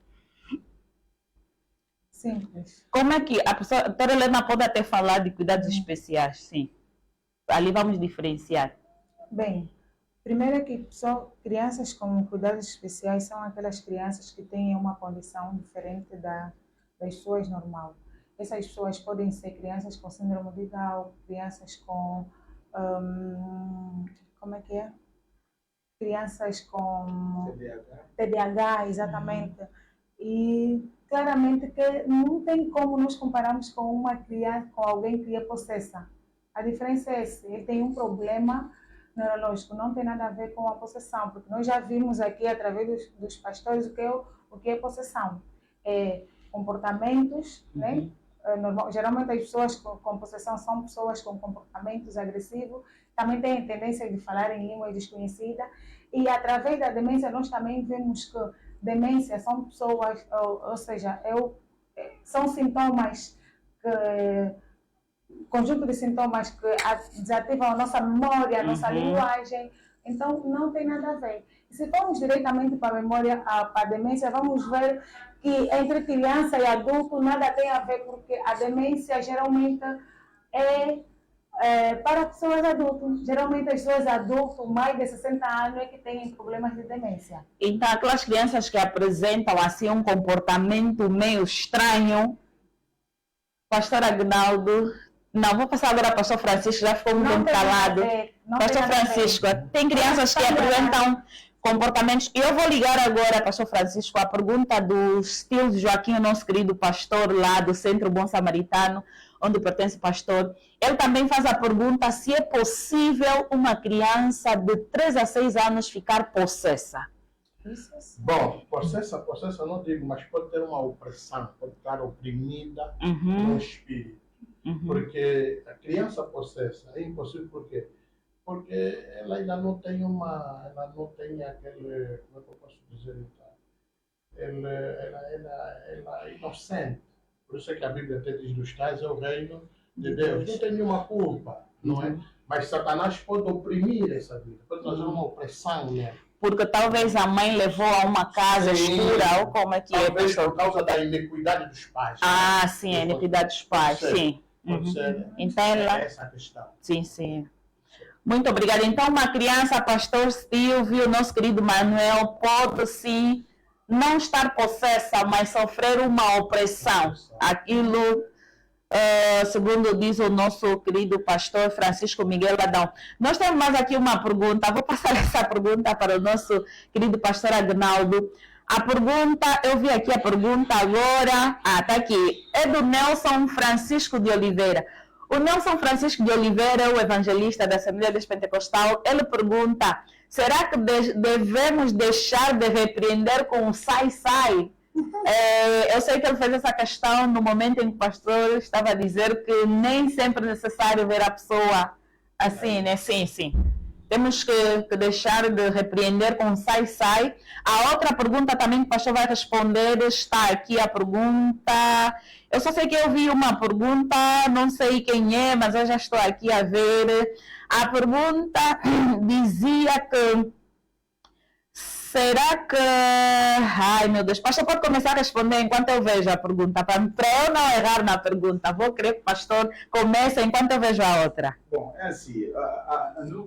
Simples. Como é que a doutora Helena pode até falar de cuidados especiais? Sim. Ali vamos diferenciar. Bem, primeiro é que só crianças com cuidados especiais são aquelas crianças que têm uma condição diferente das suas normais. Essas pessoas podem ser crianças com síndrome de Down, crianças com como é que é? Crianças com TDAH, exatamente. E claramente que não tem como nos compararmos com uma criança, com alguém que é possessa. A diferença é essa, ele tem um problema neurológico, não tem nada a ver com a possessão, porque nós já vimos aqui através dos pastores o que é possessão. É comportamentos, né? Geralmente as pessoas com possessão são pessoas com comportamentos agressivos, também têm tendência de falar em língua desconhecida E através da demência nós também vemos que demência são pessoas, ou seja, são sintomas conjunto de sintomas que desativam a nossa memória, a nossa linguagem, então não tem nada a ver. E se formos diretamente para a memória, para a demência, vamos ver que entre criança e adulto nada tem a ver, porque a demência geralmente para pessoas adultas. Geralmente as pessoas adultas, mais de 60 anos, é que têm problemas de demência. Então, aquelas crianças que apresentam assim um comportamento meio estranho, Pastor Agnaldo, não, vou passar agora para o Pastor Francisco, já ficou muito calado. Pastor Francisco, tem crianças que apresentam comportamentos. Eu vou ligar agora, Pastor Francisco, a pergunta do Steve Joaquim, o nosso querido pastor lá do Centro Bom Samaritano, onde pertence o pastor. Ele também faz a pergunta se é possível uma criança de 3 a 6 anos ficar possessa. Bom, possessa não digo, mas pode ter uma opressão, pode estar oprimida no espírito. Porque a criança possessa é impossível, por quê? Porque ela ainda não tem ela não tem aquele, como é que eu posso dizer, ela é inocente. Por isso é que a Bíblia até diz dos tais é o reino de Deus. Não tem nenhuma culpa, não é? Mas Satanás pode oprimir essa vida, pode trazer uma opressão nela. Porque talvez a mãe levou a uma casa escura, ou como é que talvez é? Por causa da iniquidade dos pais. Ah, sim, a iniquidade dos pais, sim. Pode ser, então ela... essa a questão. Sim, sim. Muito obrigada. Então, uma criança, pastor Silvio, nosso querido Manuel, pode sim não estar possessa, mas sofrer uma opressão. Aquilo, segundo diz o nosso querido pastor Francisco Miguel Adão. Nós temos mais aqui uma pergunta. Vou passar essa pergunta para o nosso querido pastor Agnaldo. A pergunta, eu vi aqui a pergunta agora. Está aqui. É do Nelson Francisco de Oliveira. O Nelson Francisco de Oliveira é o evangelista da Assembleia Pentecostal. Ele pergunta: será que devemos deixar de repreender com o sai-sai? Eu sei que ele fez essa questão no momento em que o pastor estava a dizer que nem sempre é necessário ver a pessoa assim, né? Sim, sim. Temos que deixar de repreender com sai-sai. A outra pergunta também que o pastor vai responder, está aqui a pergunta. Eu só sei que eu vi uma pergunta, não sei quem é, mas eu já estou aqui a ver. A pergunta dizia que... Será que... Ai, meu Deus. Pastor, pode começar a responder enquanto eu vejo a pergunta. Para eu não errar na pergunta. Vou querer que o pastor comece enquanto eu vejo a outra. Bom, é assim.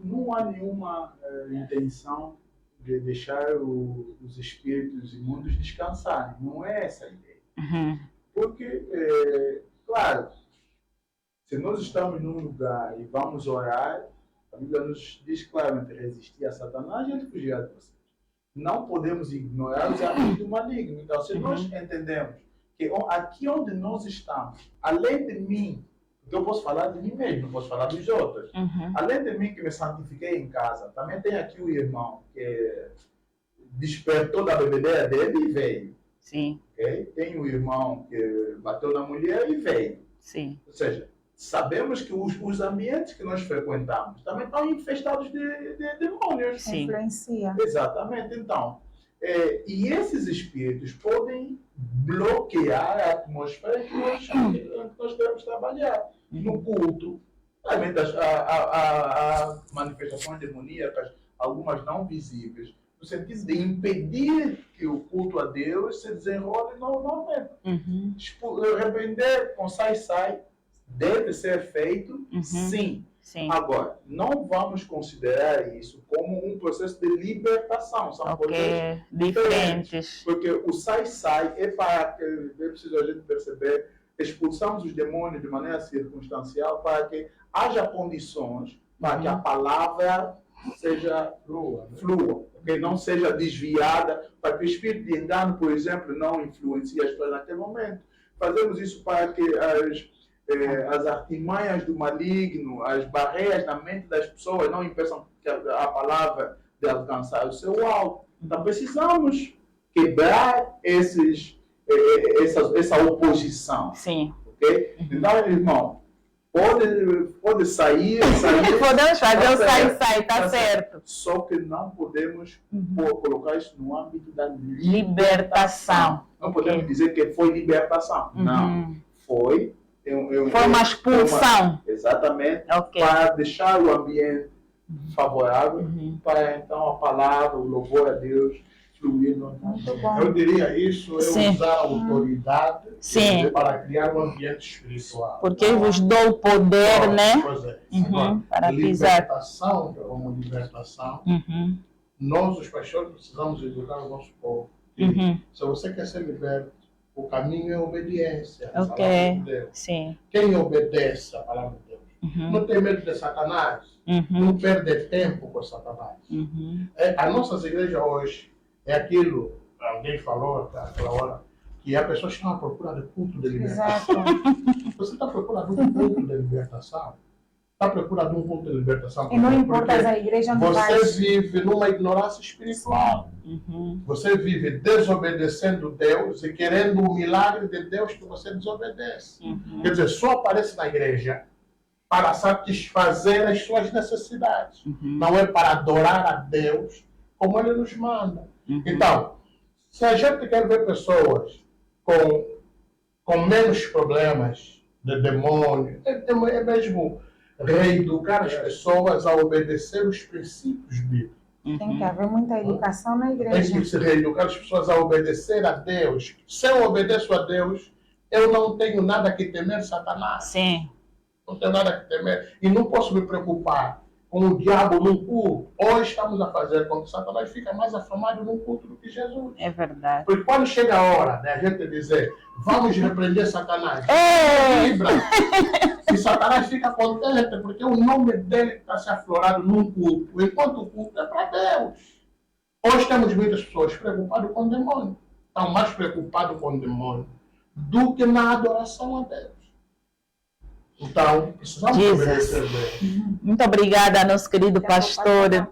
Não há nenhuma intenção de deixar os espíritos imundos descansarem. Não é essa a ideia. Porque, claro, se nós estamos num lugar e vamos orar, a Bíblia nos diz claramente: resistir a Satanás e ele fugirá de você. Não podemos ignorar os amigos do maligno. Então, se nós entendemos que aqui onde nós estamos, além de mim, eu posso falar de mim mesmo, não posso falar dos outros. Além de mim que me santifiquei em casa, também tem aqui o irmão que despertou da bebedeira dele e veio. Sim. Okay? Tem o irmão que bateu na mulher e veio. Sim. Ou seja, sabemos que os ambientes que nós frequentamos também estão infestados de demônios. Sim. Influencia. Exatamente. Então, e esses espíritos podem bloquear a atmosfera que nós queremos trabalhar. No culto, também há manifestações demoníacas, algumas não visíveis, no sentido de impedir que o culto a Deus se desenrole normalmente. Repreender com sai-sai deve ser feito, sim. Agora, não vamos considerar isso como um processo de libertação. São coisas diferentes. Porque o sai-sai é para que, é preciso a gente perceber, expulsamos os demônios de maneira circunstancial para que haja condições para que a palavra seja flua, que não seja desviada, para que o espírito de engano, por exemplo, não influencie as pessoas naquele momento. Fazemos isso para que as artimanhas do maligno, as barreiras na mente das pessoas não impeçam a palavra de alcançar o seu alvo. Então precisamos quebrar essa oposição. Sim. Okay? Então, irmão, Pode sair. Podemos fazer o sai, tá certo. Só que não podemos colocar isso no âmbito da Libertação. Não podemos dizer que foi libertação. Não. Foi uma expulsão. Exatamente. Para deixar o ambiente favorável, para então a palavra, o louvor a Deus fluir no nosso. Eu diria isso, usar a autoridade para criar um ambiente espiritual. Porque eu vos dou o poder, né? Pois é. Agora, para libertação, como libertação, nós, os pastores, precisamos educar o nosso povo. Se você quer ser liberto, o caminho é a obediência à palavra de Deus. Sim. Quem obedece à palavra de Deus não tem medo de Satanás, não perde tempo com Satanás. As nossas igrejas hoje é aquilo, alguém falou naquela hora, que a pessoa está à procura de culto de libertação. Você está à procura de um culto de libertação? Está à procura de um culto de libertação? E não importa a igreja onde vai. Você vive numa ignorância espiritual. Você vive desobedecendo Deus e querendo o milagre de Deus que você desobedece. Quer dizer, só aparece na igreja para satisfazer as suas necessidades. Não é para adorar a Deus como Ele nos manda. Então, se a gente quer ver pessoas com menos problemas de demônio, é mesmo reeducar as pessoas a obedecer os princípios bíblicos. Tem que haver muita educação na igreja. Tem que se reeducar as pessoas a obedecer a Deus. Se eu obedeço a Deus, eu não tenho nada que temer Satanás. Sim. Não tenho nada que temer. E não posso me preocupar com o diabo num culto. Hoje estamos a fazer com que Satanás fica mais afamado num culto do que Jesus. É verdade. Porque quando chega a hora da gente dizer, vamos repreender Satanás, vibra. E Satanás fica contente, porque o nome dele está se aflorado num culto, enquanto o culto é para Deus. Hoje temos muitas pessoas preocupadas com o demônio. Estão mais preocupados com o demônio do que na adoração a Deus. Então, precisamos obedecer Deus. Muito obrigada, nosso querido pastor.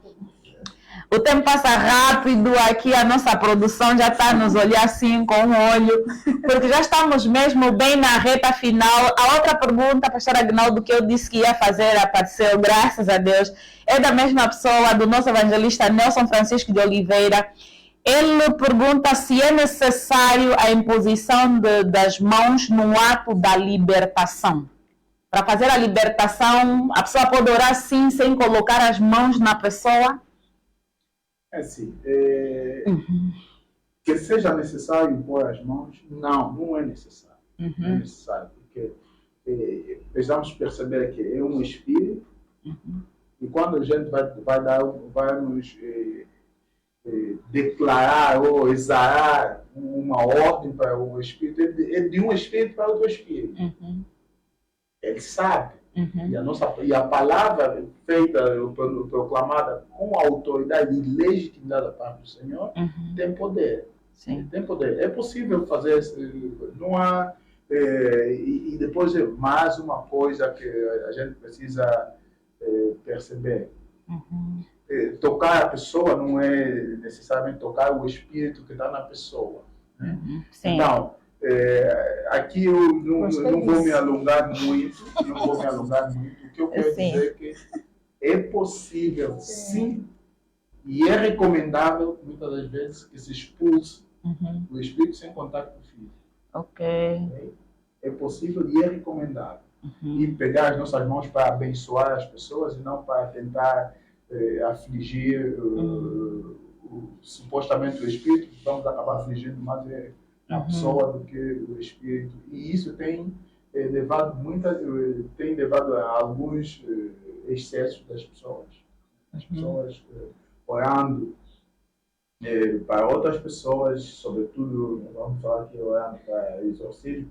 O tempo passa rápido aqui, a nossa produção já está a nos olhar assim com um olho, porque já estamos mesmo bem na reta final. A outra pergunta, pastor Agnaldo, que eu disse que ia fazer, apareceu, graças a Deus, é da mesma pessoa, do nosso evangelista Nelson Francisco de Oliveira. Ele pergunta se é necessário a imposição das mãos no ato da libertação. Para fazer a libertação, a pessoa pode orar sim, sem colocar as mãos na pessoa? É assim, que seja necessário impor as mãos, não é necessário. Não é necessário, porque precisamos perceber que é um espírito, e quando a gente vai nos declarar ou exalar uma ordem para o espírito, é de um espírito para outro espírito. Ele sabe. E a palavra feita, proclamada com a autoridade e legitimidade da parte do Senhor, tem poder. Sim. Tem poder. É possível fazer isso. Não há, e depois mais uma coisa que a gente precisa perceber. Tocar a pessoa não é necessariamente tocar o espírito que está na pessoa. Né? Então, aqui eu não vou me alongar muito. O que eu quero dizer é que é possível, sim, e é recomendável, muitas das vezes, que se expulse o espírito sem contato físico. É possível e é recomendável. E pegar as nossas mãos para abençoar as pessoas e não para tentar afligir supostamente o espírito. Vamos acabar afligindo mais a pessoa do que o espírito. E isso tem levado a alguns excessos das pessoas. As pessoas orando para outras pessoas, sobretudo, vamos falar aqui, orando para exorcismo,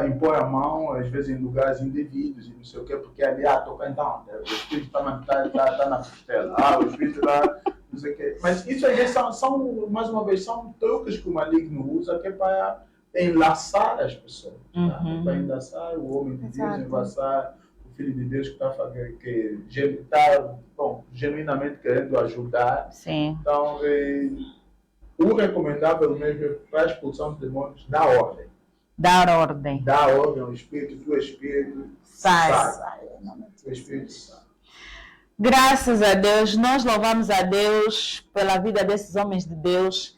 impor a mão, às vezes, em lugares indevidos, e não sei o quê, porque ali, tocar então, o espírito está na costela, o espírito está, não sei o quê. Mas isso, às vezes, mais uma vez, são truques que o maligno usa, que é para enlaçar as pessoas, para enlaçar o homem de Deus, enlaçar o Filho de Deus que está genuinamente querendo ajudar. Sim. Então, o recomendável mesmo é para a expulsão dos demônios da ordem. Dar ordem. Dá ordem ao espírito, que o espírito sai. O espírito sai. Graças a Deus, nós louvamos a Deus pela vida desses homens de Deus.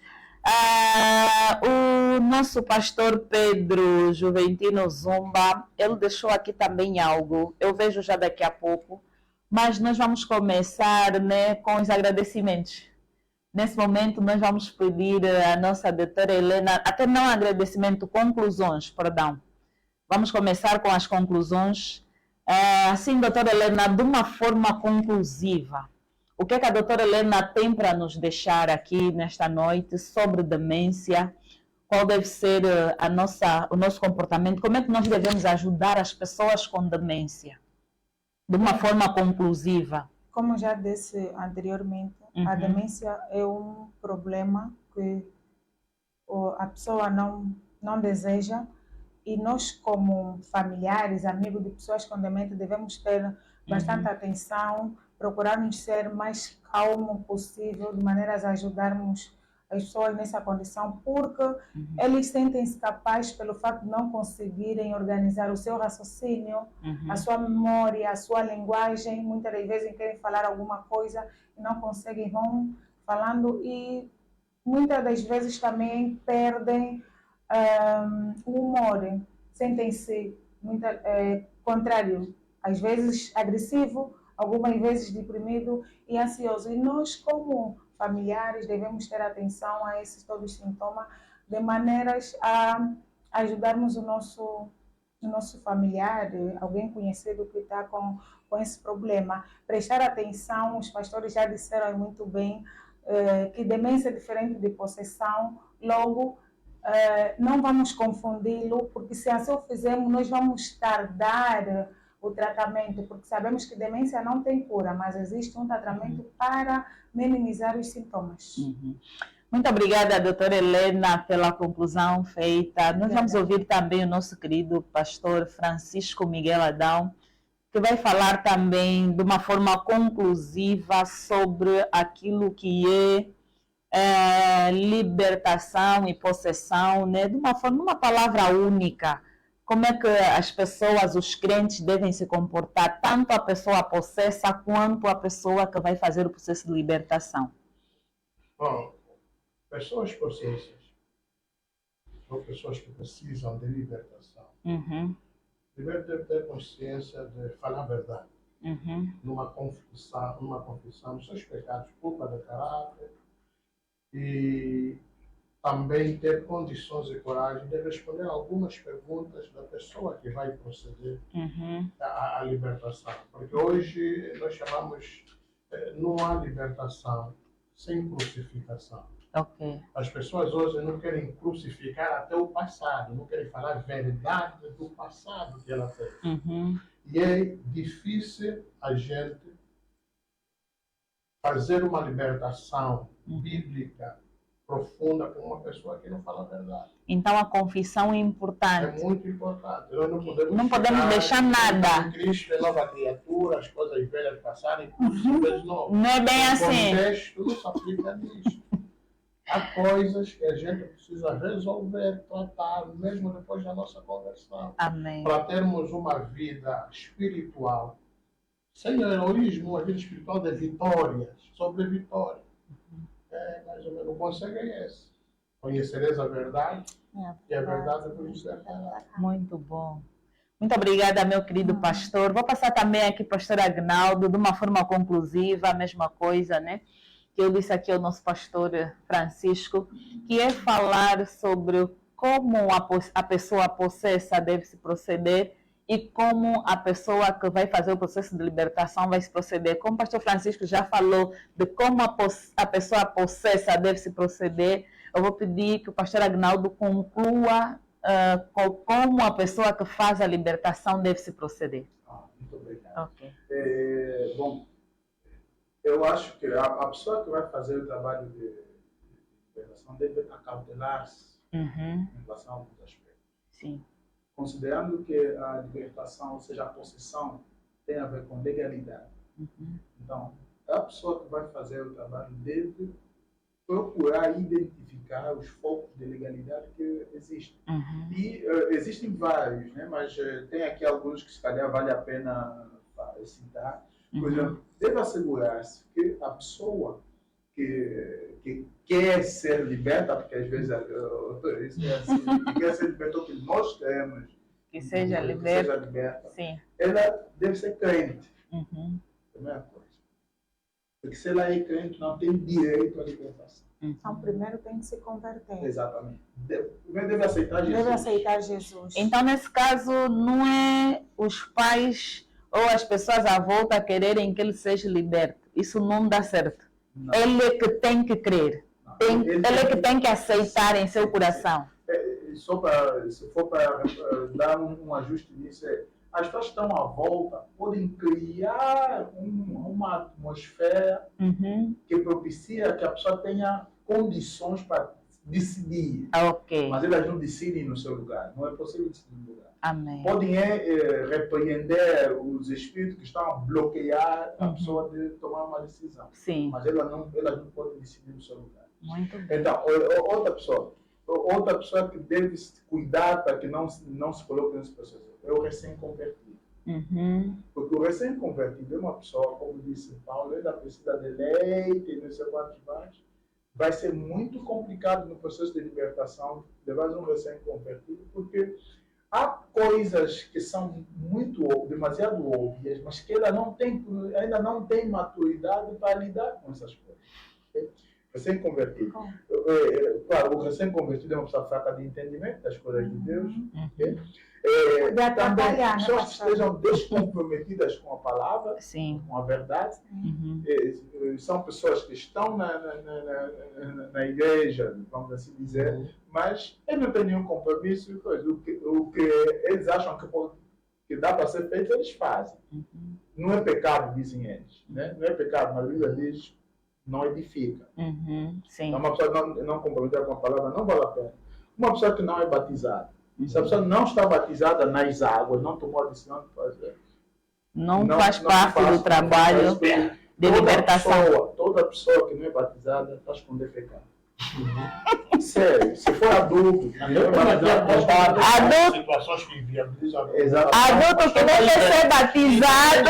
O nosso pastor Pedro Juventino Zumba, ele deixou aqui também algo, eu vejo já daqui a pouco, mas nós vamos começar, né, com os agradecimentos. Nesse momento, nós vamos pedir à nossa doutora Helena, até não agradecimento, conclusões, perdão. Vamos começar com as conclusões. Assim, doutora Helena, de uma forma conclusiva, o que é que a doutora Helena tem para nos deixar aqui nesta noite sobre demência? Qual deve ser o nosso comportamento? Como é que nós devemos ajudar as pessoas com demência? De uma forma conclusiva. Como já disse anteriormente, a demência é um problema que a pessoa não deseja, e nós, como familiares, amigos de pessoas com demência, devemos ter bastante atenção, procurarmos ser mais calmo possível, de maneiras a ajudarmos as pessoas nessa condição, porque eles sentem-se capazes pelo fato de não conseguirem organizar o seu raciocínio, a sua memória, a sua linguagem. Muitas das vezes querem falar alguma coisa e não conseguem, vão falando, e muitas das vezes também perdem o humor, sentem-se contrário, às vezes agressivo, algumas vezes deprimido e ansioso. E nós, como familiares, devemos ter atenção a esses todos os sintomas, de maneiras a ajudarmos o nosso familiar, alguém conhecido que está com esse problema. Prestar atenção, os pastores já disseram muito bem que demência é diferente de possessão, logo não vamos confundi-lo, porque se assim o fizermos, nós vamos tardar o tratamento, porque sabemos que demência não tem cura, mas existe um tratamento para minimizar os sintomas. Muito obrigada, doutora Helena, pela conclusão feita. Nós vamos ouvir também o nosso querido pastor Francisco Miguel Adão, que vai falar também de uma forma conclusiva sobre aquilo que é libertação e possessão, né? De uma forma, uma palavra única. Como é que as pessoas, os crentes, devem se comportar, tanto a pessoa possessa quanto a pessoa que vai fazer o processo de libertação? Bom, pessoas possessas são pessoas que precisam de libertação. Primeiro deve ter consciência de falar a verdade. Numa confissão dos seus pecados, culpa de caráter, e também ter condições e coragem de responder algumas perguntas da pessoa que vai proceder à libertação. Porque hoje nós chamamos, não há libertação sem crucificação. As pessoas hoje não querem crucificar até o passado, não querem falar a verdade do passado que ela fez. E é difícil a gente fazer uma libertação bíblica profunda com uma pessoa que não fala a verdade. Então a confissão é importante. É muito importante. Nós não podemos deixar nada. Cristo é nova criatura, as coisas velhas passaram e possíveis novas. Não é bem assim. O contexto não se aplica nisso. Há coisas que a gente precisa resolver, tratar, mesmo depois da nossa conversão. Amém. Para termos uma vida espiritual, sem heroísmo, uma vida espiritual de vitórias, sobre vitória. Mais ou menos, o conselho é esse. Conhecereis a verdade, e a verdade vos libertará. Muito bom. Muito obrigada, meu querido pastor. Vou passar também aqui para o pastor Agnaldo, de uma forma conclusiva, a mesma coisa, né? Que eu disse aqui ao nosso pastor Francisco, que é falar sobre como a pessoa possessa deve se proceder e como a pessoa que vai fazer o processo de libertação vai se proceder. Como o pastor Francisco já falou de como a pessoa possessa deve se proceder, eu vou pedir que o pastor Agnaldo conclua como a pessoa que faz a libertação deve se proceder. Muito obrigado. Bom, eu acho que a pessoa que vai fazer o trabalho de libertação deve acautelar-se em relação a alguns aspectos. Sim. Considerando que a libertação, ou seja, a possessão, tem a ver com legalidade. Então, a pessoa que vai fazer o trabalho deve procurar identificar os focos de legalidade que existem. E existem vários, né? Mas tem aqui alguns que se calhar vale a pena citar. Por exemplo, deve assegurar-se que a pessoa que quer ser liberta, porque às vezes isso é assim, que quer ser liberta, o que nós temos, que seja liberta, sim, ela deve ser crente. Primeira coisa. Porque se ela é crente, não tem direito à libertação. Então, primeiro tem que se converter. Exatamente. Primeiro deve aceitar Jesus. Deve aceitar Jesus. Então, nesse caso, não é os pais ou as pessoas à volta quererem que ele seja liberto. Isso não dá certo. Não. Ele é que tem que crer. Ele é que tem que aceitar em seu coração. Se for para dar um ajuste nisso, as pessoas que estão à volta podem criar uma atmosfera que propicia que a pessoa tenha condições para decidir. Mas elas não decidem no seu lugar. Não é possível decidir no lugar. Amém. Podem repreender os espíritos que estão a bloquear a pessoa de tomar uma decisão. Sim. Mas elas não podem decidir no seu lugar. Muito bem. Então, outra pessoa que deve cuidar para que não se coloque nesse processo é o recém-convertido. Porque o recém-convertido é uma pessoa, como disse Paulo, ainda precisa de leite e não sei quantos mais. Vai ser muito complicado no processo de libertação levar um recém-convertido, porque há coisas que são demasiado óbvias, mas que ela ainda não tem maturidade para lidar com essas coisas. Okay? Recém-convertido. Claro, o recém-convertido é uma pessoa fraca de entendimento das coisas de Deus. Okay? Também pessoas que estejam descomprometidas com a palavra, com a verdade. São pessoas que estão na igreja, vamos assim dizer, mas eles não têm nenhum compromisso. O que eles acham que dá para ser feito, eles fazem. Não é pecado, dizem eles. Né? Não é pecado, mas a Bíblia diz não edifica. Então, uma pessoa não comprometida com a palavra não vale a pena. Uma pessoa que não é batizada, se a pessoa não está batizada nas águas, não tomou a decisão de fazer, não faz parte do trabalho de libertação. Toda pessoa que não é batizada está a esconder pecado. Sério, se for adulto, situações que inviabilizam. Adulto que deve ser batizado,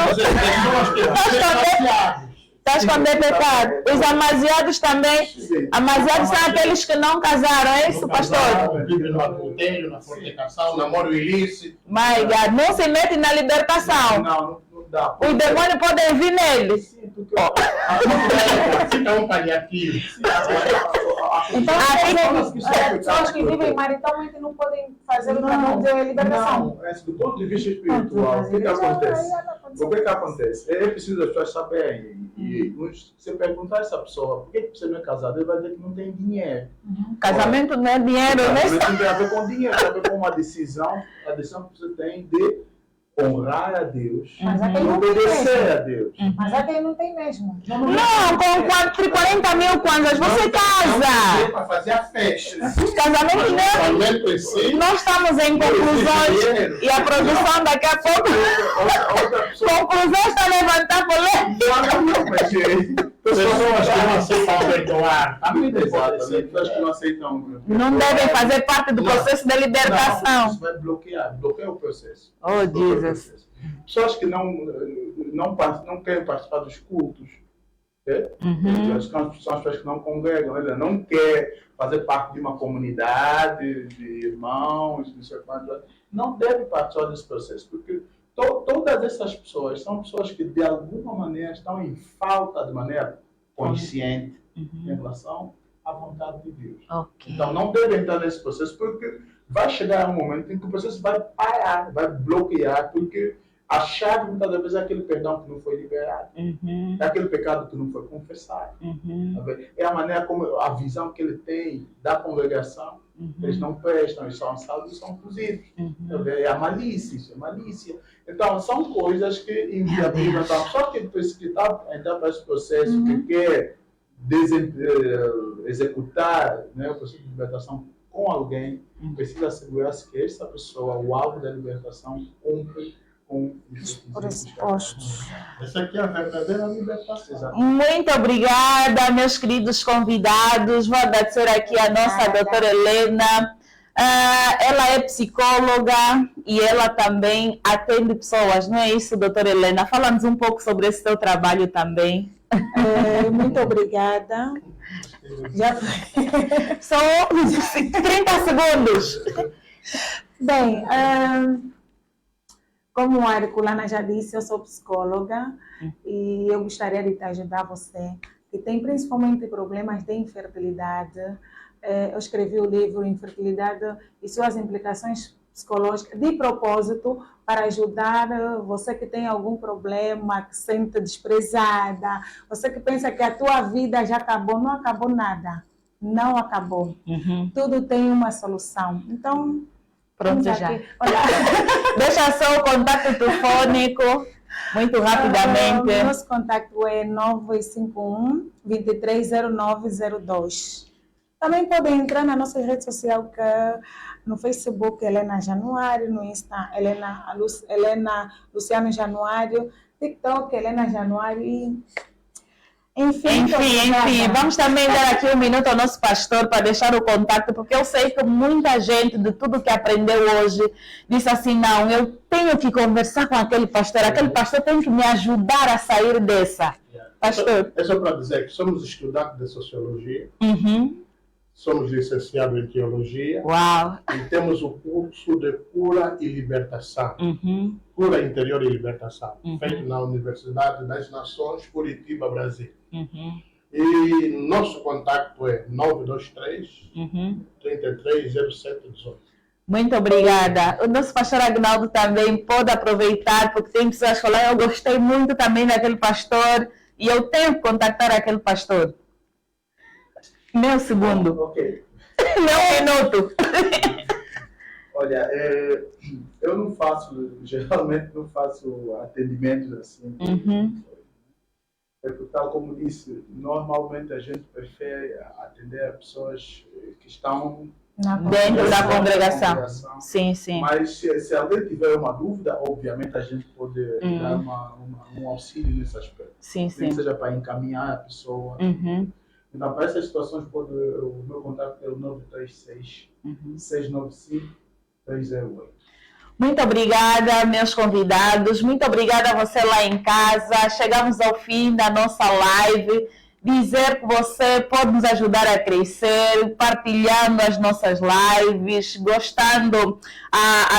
está a esconder pecado. Os amasiados também. Amasiados são aqueles que não casaram, é isso, pastor? No adultério, na fornicação, namoro ilícito. Mas não se mete na libertação. Não dá. Os demônios podem vir neles. Fica um paliativo. Então, as pessoas que vivem maritalmente não podem fazer o trabalho de libertação. Não, do ponto de vista espiritual, o que acontece? O que acontece? É preciso as pessoas saberem. E você perguntar a essa pessoa por que você não é casado, ele vai dizer que não tem dinheiro. Casamento não é dinheiro, né? Casamento não tem a ver com dinheiro, tem a ver com uma decisão, a decisão que você tem de honrar a Deus e obedecer a Deus. Mas a quem não tem mesmo. Não, com 40 mil kwanzas você casa. Para fazer a festa. Casamento não. Nós estamos em conclusões e a produção daqui a pouco. Conclusão está a levantar polêmica. Pessoas que não aceitam perdoar. Pessoas que não aceitam. Não devem fazer parte do processo de libertação. Isso vai bloquear o processo. Oh, Jesus. Pessoas que não querem participar dos cultos. São as pessoas que não congregam, ela não quer fazer parte de uma comunidade de irmãos, não sei quanto. Não deve participar desse processo, porque todas essas pessoas são pessoas que de alguma maneira estão em falta de maneira consciente em relação à vontade de Deus. Então não devem entrar nesse processo, porque vai chegar um momento em que o processo vai parar, vai bloquear, porque a chave muitas vezes é aquele perdão que não foi liberado, é aquele pecado que não foi confessado. É a maneira como, a visão que ele tem da congregação, eles não prestam, eles são salvos e são cozidos. É a malícia, isso é malícia. Então, são coisas que inviabilizam. Então, só que está entrar para esse processo que quer executar, né, o processo de libertação com alguém, precisa assegurar-se que essa pessoa, o alvo da libertação, cumpre com os pressupostos. Essa aqui é a verdadeira libertação. Muito obrigada, meus queridos convidados. Vou agradecer aqui a nossa doutora Helena. Ela é psicóloga e ela também atende pessoas, não é isso, doutora Helena? Fala-nos um pouco sobre esse teu trabalho também. Muito obrigada. Já Só 30 segundos. Bem, como a Herculana já disse, eu sou psicóloga e eu gostaria de te ajudar você, que tem principalmente problemas de infertilidade. Eu escrevi o livro Infertilidade e suas implicações psicológicas de propósito para ajudar você que tem algum problema, que se sente desprezada, você que pensa que a tua vida já acabou. Não acabou nada, não acabou. Tudo tem uma solução. Então, pronto, já. Deixa só o contato telefônico, muito rapidamente. Nosso contato é 951-230902. Também podem entrar na nossa rede social, que no Facebook, Helena Januário, no Insta, Helena Luciano Januário, TikTok, Helena Januário e... Enfim, vamos também dar aqui um minuto ao nosso pastor para deixar o contato, porque eu sei que muita gente, de tudo que aprendeu hoje, disse assim, não, eu tenho que conversar com aquele pastor tem que me ajudar a sair dessa. Pastor. É só para dizer que somos estudantes de Sociologia, somos licenciados em Teologia. Uau. E temos o curso de Cura e Libertação. Cura Interior e Libertação, feito na Universidade das Nações, Curitiba, Brasil. E nosso contato é 923 330718. Muito obrigada. O nosso pastor Agnaldo também pode aproveitar, porque tem pessoas que falam, eu gostei muito também daquele pastor e eu tenho que contactar aquele pastor. Meu segundo. Ok. Meu minuto. Olha, eu não faço, geralmente não faço atendimentos assim. Porque, tal como disse, normalmente a gente prefere atender a pessoas que estão dentro da congregação. Sim. Mas se alguém tiver uma dúvida, obviamente a gente pode dar um auxílio nesse aspecto. Sim. Nem seja para encaminhar a pessoa. Então, para essas situações, o meu contato é o 936 695 308. Muito obrigada, meus convidados. Muito obrigada a você lá em casa. Chegamos ao fim da nossa live. Dizer que você pode nos ajudar a crescer, partilhando as nossas lives, gostando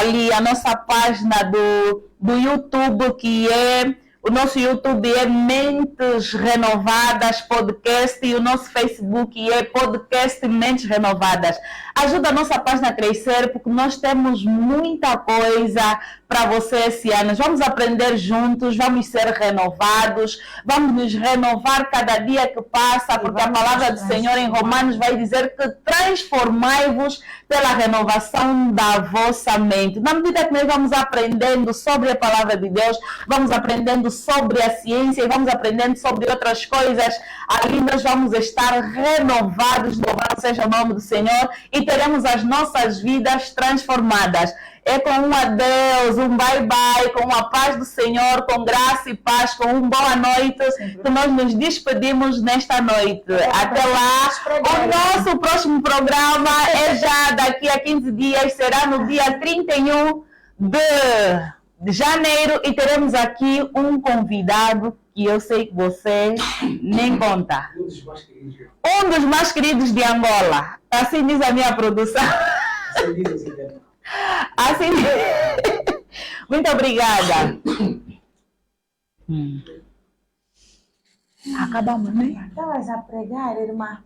ali a nossa página do YouTube, que é... O nosso YouTube é Mentes Renovadas Podcast e o nosso Facebook é Podcast Mentes Renovadas. Ajuda a nossa página a crescer, porque nós temos muita coisa para você esse ano. Vamos aprender juntos, vamos ser renovados, vamos nos renovar cada dia que passa, porque a palavra do Senhor em Romanos vai dizer que transformai-vos pela renovação da vossa mente. Na medida que nós vamos aprendendo sobre a palavra de Deus, vamos aprendendo sobre a ciência e vamos aprendendo sobre outras coisas, ali nós vamos estar renovados, louvado seja o nome do Senhor, e teremos as nossas vidas transformadas. É com um adeus, um bye-bye, com a paz do Senhor, com graça e paz, com uma boa noite, que nós nos despedimos nesta noite. Até lá, o nosso próximo programa é já daqui a 15 dias, será no dia 31 de janeiro, e teremos aqui um convidado que eu sei que você nem conta. Um dos mais queridos de Angola. Assim diz a minha produção. Assim, muito obrigada. Acabamos, né? Estavas a pregar, irmã?